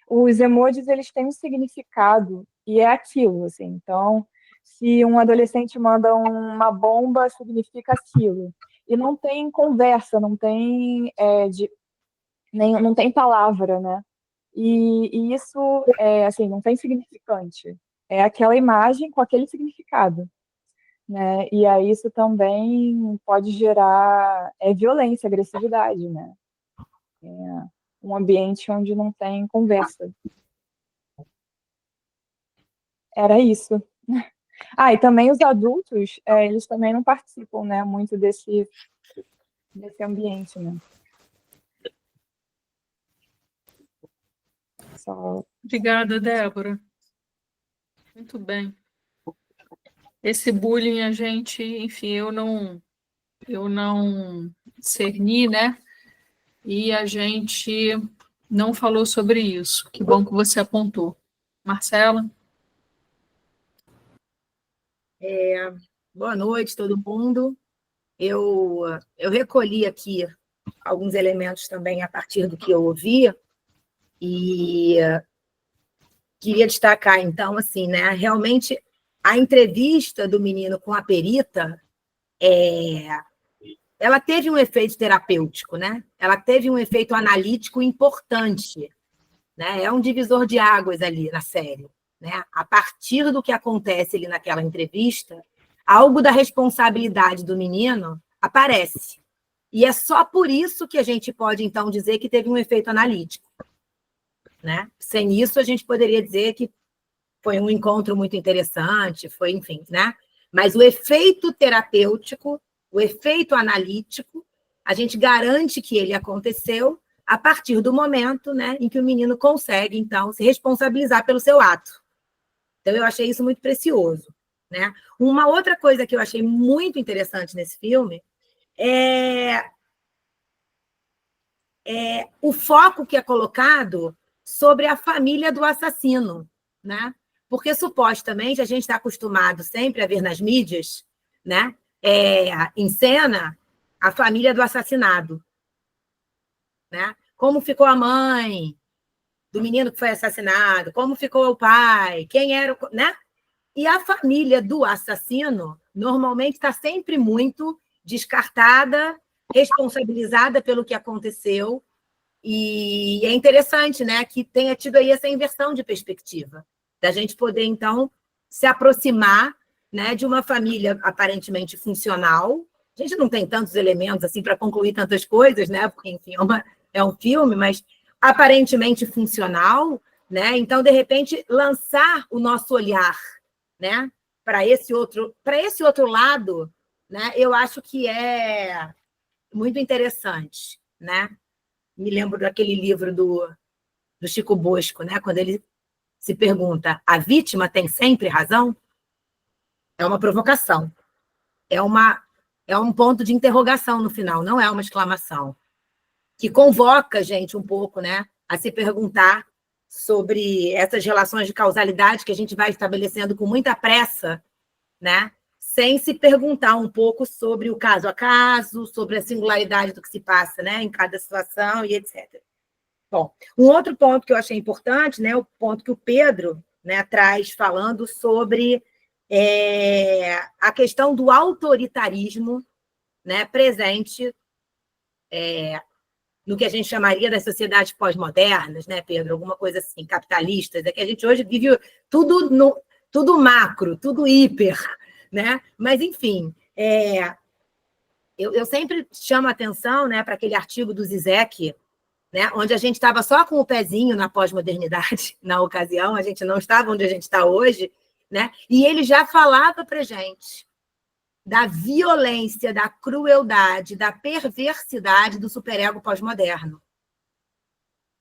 Os emojis, eles têm um significado, e é aquilo, assim. Então, se um adolescente manda uma bomba, significa aquilo. E não tem conversa, não tem, não tem palavra, né? E isso, assim, não tem significante. É aquela imagem com aquele significado, né? E aí isso também pode gerar violência, agressividade, né? Um ambiente onde não tem conversa. Era isso. E também os adultos, eles também não participam, né, muito desse ambiente, né? Obrigada, Débora. Muito bem. Esse bullying, a gente, enfim, eu não discerni, né? E a gente não falou sobre isso. Que bom que você apontou. Marcela? Boa noite, todo mundo. Eu recolhi aqui alguns elementos também a partir do que eu ouvi e queria destacar, então, assim, né, realmente a entrevista do menino com a perita, ela teve um efeito terapêutico, né? Ela teve um efeito analítico importante, né? É um divisor de águas ali na série, né? A partir do que acontece ali naquela entrevista, algo da responsabilidade do menino aparece. E é só por isso que a gente pode, então, dizer que teve um efeito analítico, né? Sem isso, a gente poderia dizer que foi um encontro muito interessante, foi, enfim, né? Mas o efeito terapêutico, o efeito analítico, a gente garante que ele aconteceu a partir do momento, né, em que o menino consegue, então, se responsabilizar pelo seu ato. Então, eu achei isso muito precioso, né? Uma outra coisa que eu achei muito interessante nesse filme é o foco que é colocado sobre a família do assassino, né? Porque, supostamente, a gente está acostumado sempre a ver nas mídias, né, em cena, a família do assassinado, né? Como ficou a mãe do menino que foi assassinado, como ficou o pai, quem era, né? E a família do assassino, normalmente, está sempre muito descartada, responsabilizada pelo que aconteceu, e é interessante, né, que tenha tido aí essa inversão de perspectiva, da gente poder, então, se aproximar, né, de uma família aparentemente funcional. A gente não tem tantos elementos assim para concluir tantas coisas, né, porque, enfim, é um filme, mas aparentemente funcional, né? Então, de repente, lançar o nosso olhar, né, para esse outro lado, né, eu acho que é muito interessante, né? Me lembro daquele livro do Chico Bosco, né? Quando ele se pergunta: a vítima tem sempre razão? É uma provocação. É um ponto de interrogação no final, não é uma exclamação. Que convoca a gente um pouco, né, a se perguntar sobre essas relações de causalidade que a gente vai estabelecendo com muita pressa, né, sem se perguntar um pouco sobre o caso a caso, sobre a singularidade do que se passa, né, em cada situação e etc. Bom, um outro ponto que eu achei importante, né, o ponto que o Pedro, né, traz falando sobre a questão do autoritarismo, né, presente no que a gente chamaria das sociedades pós-modernas, né, Pedro? Alguma coisa assim, capitalistas. É que a gente hoje vive tudo macro, tudo hiper, né? Mas, enfim, eu sempre chamo a atenção, né, para aquele artigo do Zizek, né, onde a gente estava só com o pezinho na pós-modernidade, na ocasião, a gente não estava onde a gente está hoje, né? E ele já falava para a gente da violência, da crueldade, da perversidade do superego pós-moderno,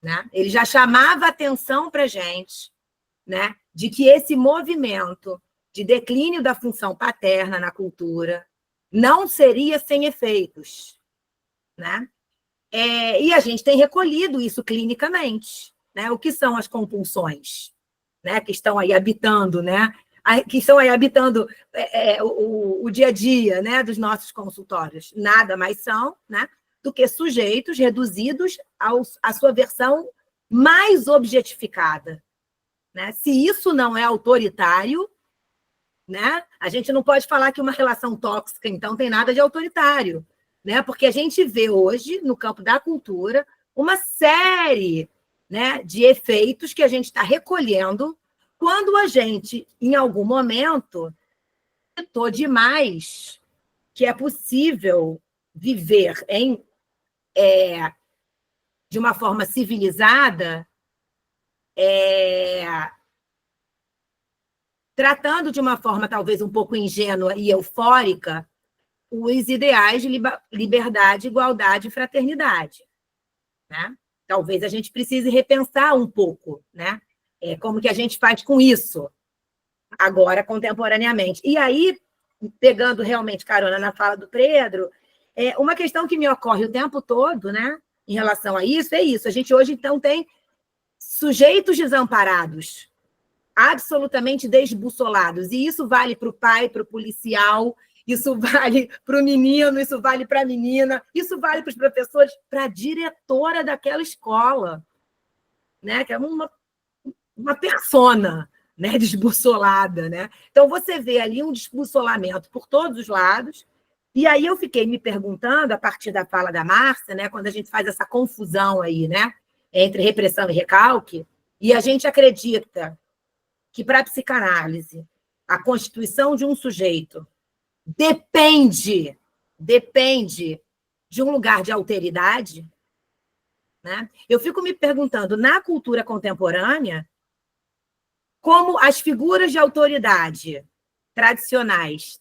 né? Ele já chamava atenção para a gente, né, de que esse movimento de declínio da função paterna na cultura não seria sem efeitos, né? E a gente tem recolhido isso clinicamente, né? O que são as compulsões, né, que estão aí habitando, né, que estão aí habitando o dia a dia, né, dos nossos consultórios. Nada mais são, né, do que sujeitos reduzidos à sua versão mais objetificada, né? Se isso não é autoritário, né, a gente não pode falar que uma relação tóxica, então, tem nada de autoritário, né? Porque a gente vê hoje, no campo da cultura, uma série, né, de efeitos que a gente está recolhendo quando a gente, em algum momento, acreditou demais que é possível viver de uma forma civilizada, tratando de uma forma talvez um pouco ingênua e eufórica os ideais de liberdade, igualdade e fraternidade, né? Talvez a gente precise repensar um pouco, né? Como que a gente faz com isso agora, contemporaneamente. E aí, pegando realmente carona na fala do Pedro, uma questão que me ocorre o tempo todo, né, em relação a isso, é isso. A gente hoje, então, tem sujeitos desamparados, absolutamente desbussolados. E isso vale para o pai, para o policial, isso vale para o menino, isso vale para a menina, isso vale para os professores, para a diretora daquela escola, né, que é uma persona, né, desbussolada, né? Então, você vê ali um desbussolamento por todos os lados, e aí eu fiquei me perguntando, a partir da fala da Márcia, né, quando a gente faz essa confusão aí, né, entre repressão e recalque, e a gente acredita que, para a psicanálise, a constituição de um sujeito depende de um lugar de alteridade, né? Eu fico me perguntando, na cultura contemporânea, como as figuras de autoridade tradicionais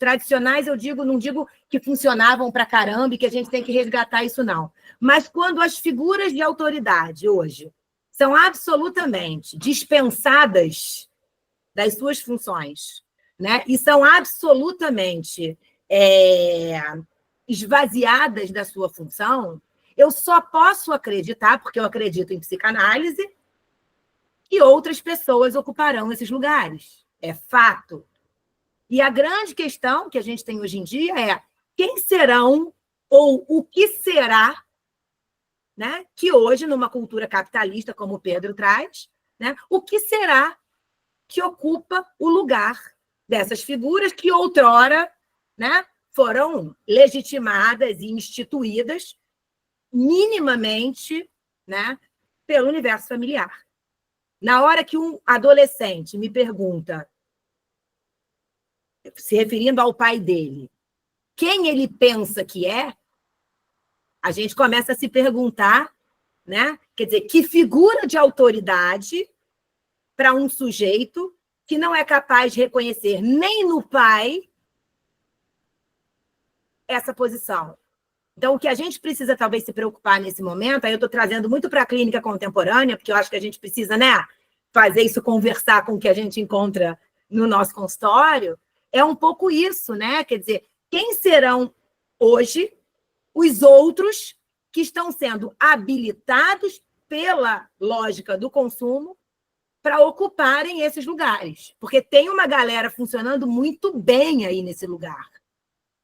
não digo que funcionavam para caramba e que a gente tem que resgatar isso, não. Mas quando as figuras de autoridade hoje são absolutamente dispensadas das suas funções, né, e são absolutamente esvaziadas da sua função, eu só posso acreditar, porque eu acredito em psicanálise, que outras pessoas ocuparão esses lugares. É fato. E a grande questão que a gente tem hoje em dia é quem serão ou o que será, né, que hoje, numa cultura capitalista, como o Pedro traz, né, o que será que ocupa o lugar dessas figuras que outrora, né, foram legitimadas e instituídas minimamente, né, pelo universo familiar. Na hora que um adolescente me pergunta, se referindo ao pai dele, quem ele pensa que é, a gente começa a se perguntar, né? Quer dizer, que figura de autoridade para um sujeito que não é capaz de reconhecer nem no pai essa posição, Então, o que a gente precisa talvez se preocupar nesse momento, aí eu estou trazendo muito para a clínica contemporânea, porque eu acho que a gente precisa, né, fazer isso conversar com o que a gente encontra no nosso consultório, é um pouco isso, né? Quer dizer, quem serão hoje os outros que estão sendo habilitados pela lógica do consumo para ocuparem esses lugares? Porque tem uma galera funcionando muito bem aí nesse lugar.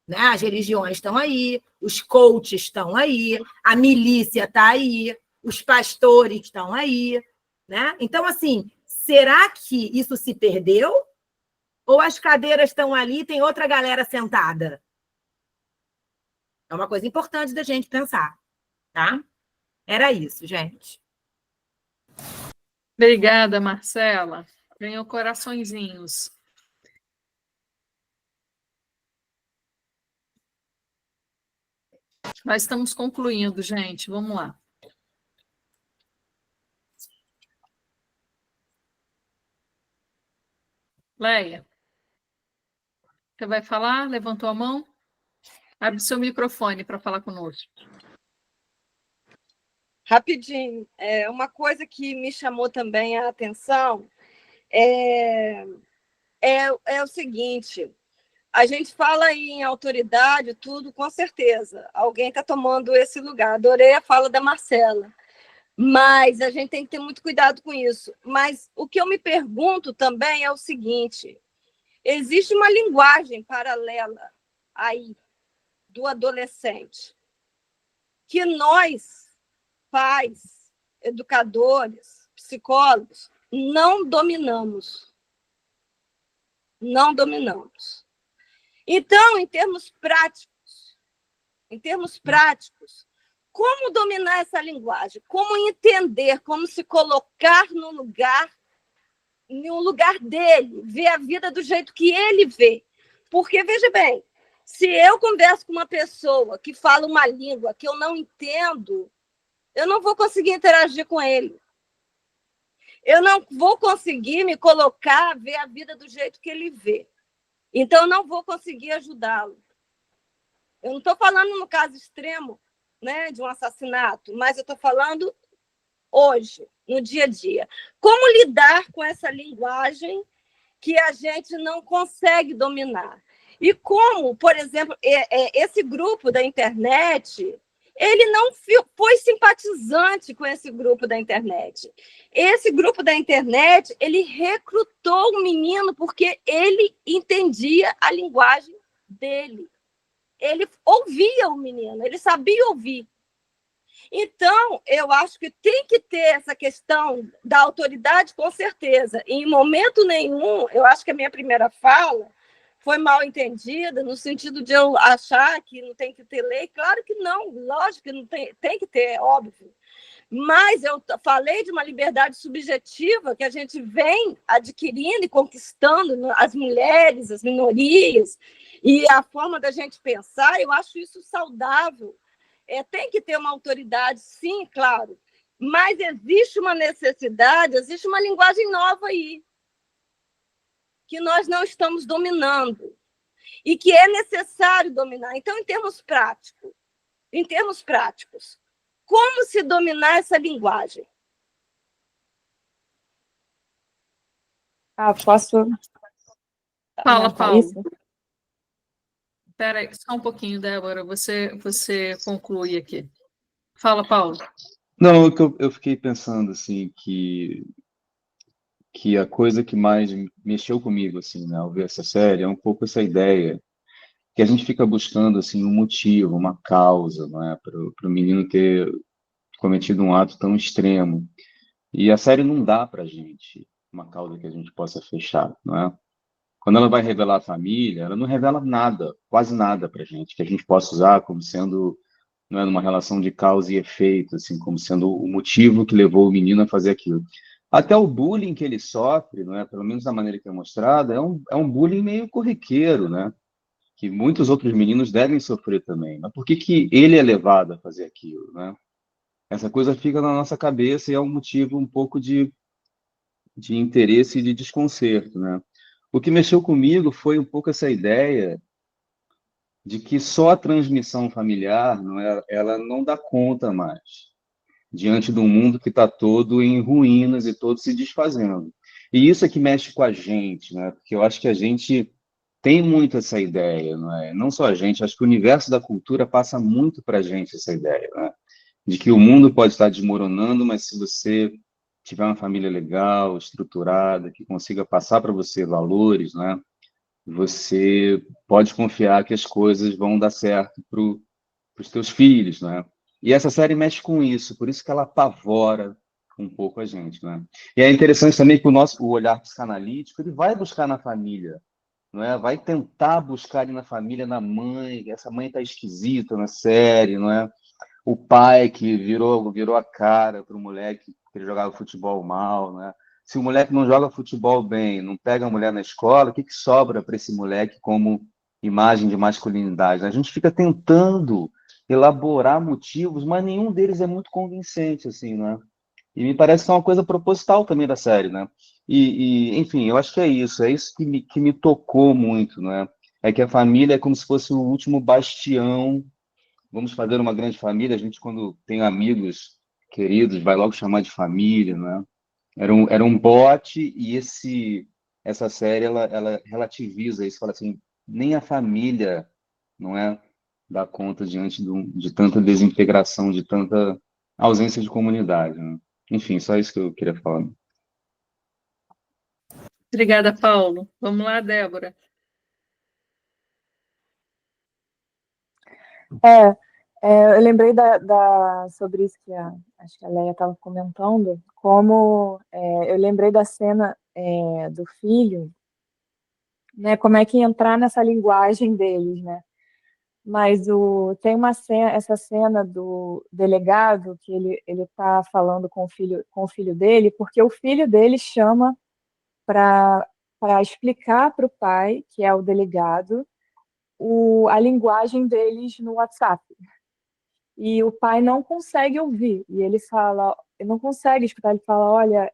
Né? As religiões estão aí, os coaches estão aí, a milícia está aí, os pastores estão aí. Né? Então, assim, será que isso se perdeu? Ou as cadeiras estão ali e tem outra galera sentada? É uma coisa importante da gente pensar. Tá? Era isso, gente. Obrigada, Marcela. Ganhou coraçõezinhos. Nós estamos concluindo, gente. Vamos lá. Leia, você vai falar? Levantou a mão? Abre seu microfone para falar conosco. Rapidinho, uma coisa que me chamou também a atenção é o seguinte: a gente fala em autoridade, tudo, com certeza. Alguém está tomando esse lugar. Adorei a fala da Marcela. Mas a gente tem que ter muito cuidado com isso. Mas o que eu me pergunto também é o seguinte: existe uma linguagem paralela aí do adolescente que nós, pais, educadores, psicólogos, não dominamos. Não dominamos. Então, em termos práticos, como dominar essa linguagem? Como entender, como se colocar no lugar dele, ver a vida do jeito que ele vê? Porque, veja bem, se eu converso com uma pessoa que fala uma língua que eu não entendo, eu não vou conseguir interagir com ele. Eu não vou conseguir me colocar, ver a vida do jeito que ele vê. Então, eu não vou conseguir ajudá-lo. Eu não estou falando no caso extremo, né, de um assassinato, mas eu estou falando hoje, no dia a dia. Como lidar com essa linguagem que a gente não consegue dominar? E como, por exemplo, esse grupo da internet, ele não foi simpatizante com esse grupo da internet. Esse grupo da internet, ele recrutou um menino porque ele entendia a linguagem dele. Ele ouvia o menino, ele sabia ouvir. Então, eu acho que tem que ter essa questão da autoridade, com certeza. E, em momento nenhum, eu acho que a minha primeira fala foi mal entendida, no sentido de eu achar que não tem que ter lei. Claro que não, lógico que não tem que ter, é óbvio. Mas eu falei de uma liberdade subjetiva que a gente vem adquirindo e conquistando as mulheres, as minorias, e a forma da gente pensar, eu acho isso saudável. Tem que ter uma autoridade, sim, claro, mas existe uma necessidade, existe uma linguagem nova aí, que nós não estamos dominando e que é necessário dominar. Então, em termos práticos, como se dominar essa linguagem? Posso... Fala, Paulo. Isso? Espera aí, só um pouquinho, Débora, você conclui aqui. Fala, Paulo. Não, eu fiquei pensando assim que a coisa que mais mexeu comigo assim, né, ao ver essa série é um pouco essa ideia que a gente fica buscando assim um motivo, uma causa, não é, para o menino ter cometido um ato tão extremo. E a série não dá para a gente uma causa que a gente possa fechar, não é? Quando ela vai revelar a família, ela não revela nada, quase nada para a gente, que a gente possa usar como sendo, não é, numa relação de causa e efeito, assim, como sendo o motivo que levou o menino a fazer aquilo. Até o bullying que ele sofre, não é, pelo menos da maneira que é mostrada, é um bullying meio corriqueiro, né? Que muitos outros meninos devem sofrer também. Mas por que ele é levado a fazer aquilo, né? Essa coisa fica na nossa cabeça e é um motivo um pouco de interesse e de desconcerto, né? O que mexeu comigo foi um pouco essa ideia de que só a transmissão familiar ela não dá conta mais, diante de um mundo que está todo em ruínas e todo se desfazendo. E isso é que mexe com a gente, né? Porque eu acho que a gente tem muito essa ideia, não é? Não só a gente, acho que o universo da cultura passa muito para a gente essa ideia, né? De que o mundo pode estar desmoronando, mas se você tiver uma família legal, estruturada, que consiga passar para você valores, né? Você pode confiar que as coisas vão dar certo para os teus filhos, né? E essa série mexe com isso, por isso que ela apavora um pouco a gente, né? E é interessante também que o olhar psicanalítico, ele vai buscar na família, não é? Vai tentar buscar ali na família, na mãe, essa mãe tá esquisita na série, não é? O pai que virou a cara para o moleque que ele jogava futebol mal, né? Se o moleque não joga futebol bem, não pega a mulher na escola, o que sobra para esse moleque como imagem de masculinidade? A gente fica tentando elaborar motivos, mas nenhum deles é muito convincente, assim, né? E me parece que é uma coisa proposital também da série, né? Enfim, eu acho que é isso que me tocou muito, né? É que a família é como se fosse o último bastião. Vamos fazer uma grande família. A gente, quando tem amigos queridos, vai logo chamar de família, né? Era um bote e essa série ela relativiza isso, fala assim, nem a família, não é, dá conta diante de tanta desintegração, de tanta ausência de comunidade, né? Enfim, só isso que eu queria falar. Obrigada, Paulo. Vamos lá, Débora. Eu lembrei sobre isso que acho que a Leia estava comentando, eu lembrei da cena do filho, né, como é que entrar nessa linguagem deles, né? Mas tem essa cena do delegado que ele está falando com o filho dele, porque o filho dele chama para explicar para o pai, que é o delegado, a linguagem deles no WhatsApp. E o pai não consegue ouvir. E ele não consegue escutar. Ele fala: olha,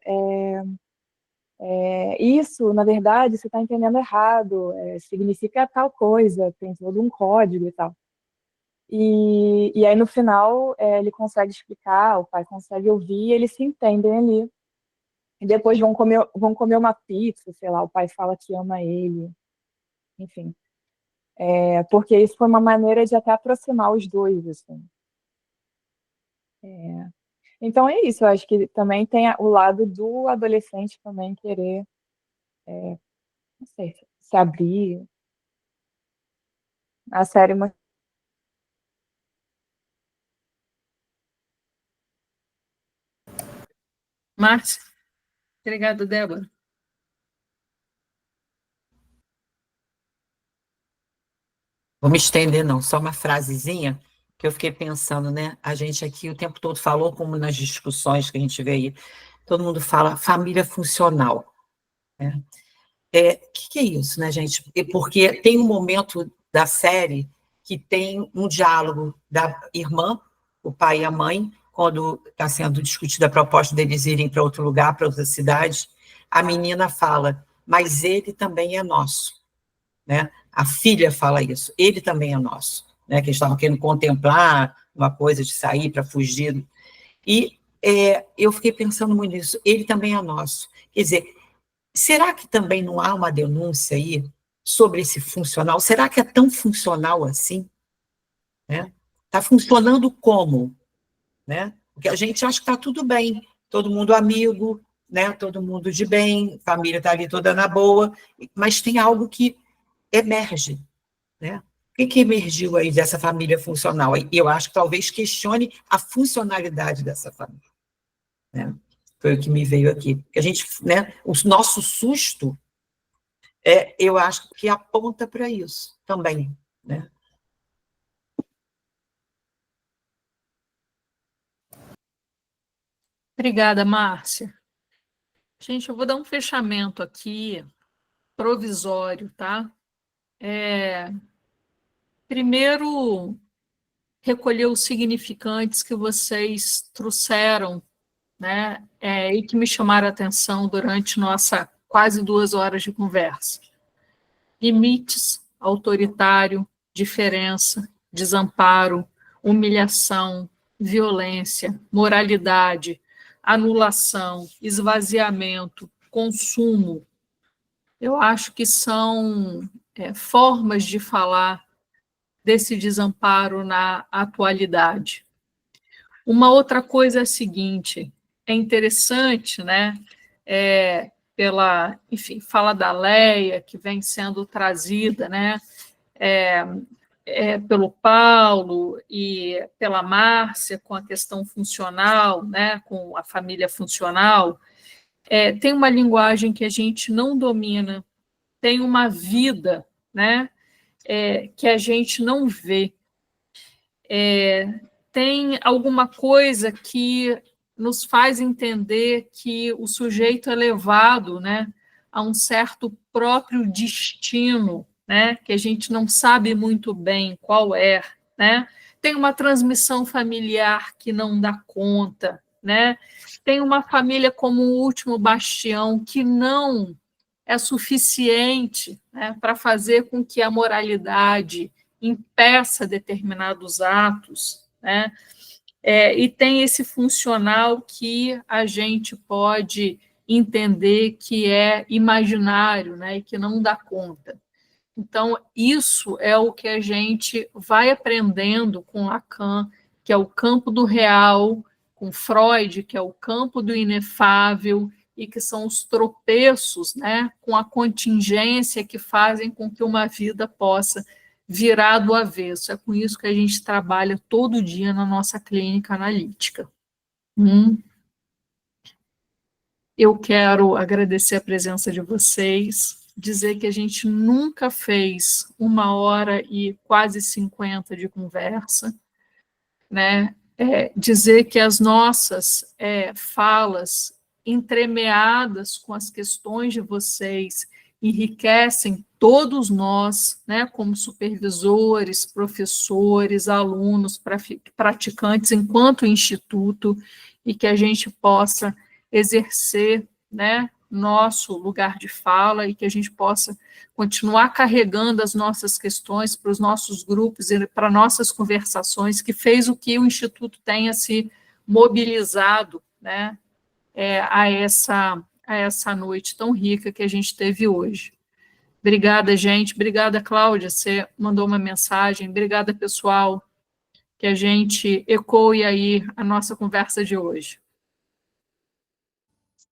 isso, na verdade, você está entendendo errado, significa tal coisa, tem todo um código e tal. E aí, no final, ele consegue explicar, o pai consegue ouvir, e eles se entendem ali. E depois vão comer uma pizza, sei lá, o pai fala que ama ele, enfim. Porque isso foi uma maneira de até aproximar os dois, assim. Então é isso, eu acho que também tem o lado do adolescente também querer, não sei, se abrir. A série Márcia. Obrigada, Débora. Vou me estender, não, só uma frasezinha que eu fiquei pensando, né? A gente aqui o tempo todo falou, como nas discussões que a gente vê aí, todo mundo fala família funcional, né? Que é isso, né, gente? Porque tem um momento da série que tem um diálogo da irmã, o pai e a mãe, quando está sendo discutida a proposta deles irem para outro lugar, para outra cidade, a menina fala, mas ele também é nosso, né? A filha fala isso, ele também é nosso, né? Que eles estavam querendo contemplar uma coisa de sair para fugir. E eu fiquei pensando muito nisso, ele também é nosso. Quer dizer, será que também não há uma denúncia aí sobre esse funcional? Será que é tão funcional assim? Né? Está funcionando como? Né? Porque a gente acha que está tudo bem, todo mundo amigo, né? Todo mundo de bem, família está ali toda na boa, mas tem algo que emerge. Né? O que emergiu aí dessa família funcional? E eu acho que talvez questione a funcionalidade dessa família. Né? Foi o que me veio aqui. Porque a gente, né, o nosso susto, eu acho que aponta para isso também. Né? Obrigada, Márcia. Gente, eu vou dar um fechamento aqui, provisório, tá? Primeiro, recolher os significantes que vocês trouxeram, né? E que me chamaram a atenção durante nossa quase 2 horas de conversa. Limites, autoritário, diferença, desamparo, humilhação, violência, moralidade, anulação, esvaziamento, consumo. Eu acho que são formas de falar desse desamparo na atualidade. Uma outra coisa é a seguinte, é interessante, né, enfim, fala da Leia, que vem sendo trazida, né, pelo Paulo e pela Márcia, com a questão funcional, né, com a família funcional, tem uma linguagem que a gente não domina, tem uma vida, né, que a gente não vê. Tem alguma coisa que nos faz entender que o sujeito é levado, né, a um certo próprio destino, né, que a gente não sabe muito bem qual é, né? Tem uma transmissão familiar que não dá conta, né? Tem uma família como o último bastião que não é suficiente, né, para fazer com que a moralidade impeça determinados atos, né? E tem esse funcional que a gente pode entender que é imaginário, né, e que não dá conta. Então, isso é o que a gente vai aprendendo com Lacan, que é o campo do real, com Freud, que é o campo do inefável, e que são os tropeços, né, com a contingência que fazem com que uma vida possa virar do avesso. É com isso que a gente trabalha todo dia na nossa clínica analítica. Eu quero agradecer a presença de vocês, dizer que a gente nunca fez 1h e quase 50 de conversa, né? Dizer que as nossas falas entremeadas com as questões de vocês enriquecem todos nós, né, como supervisores, professores, alunos, praticantes, enquanto instituto, e que a gente possa exercer, né, nosso lugar de fala e que a gente possa continuar carregando as nossas questões para os nossos grupos e para nossas conversações, que fez o que o Instituto tenha se mobilizado, né, a essa noite tão rica que a gente teve hoje. Obrigada, gente. Obrigada, Cláudia, você mandou uma mensagem. Obrigada, pessoal, que a gente ecoe aí a nossa conversa de hoje.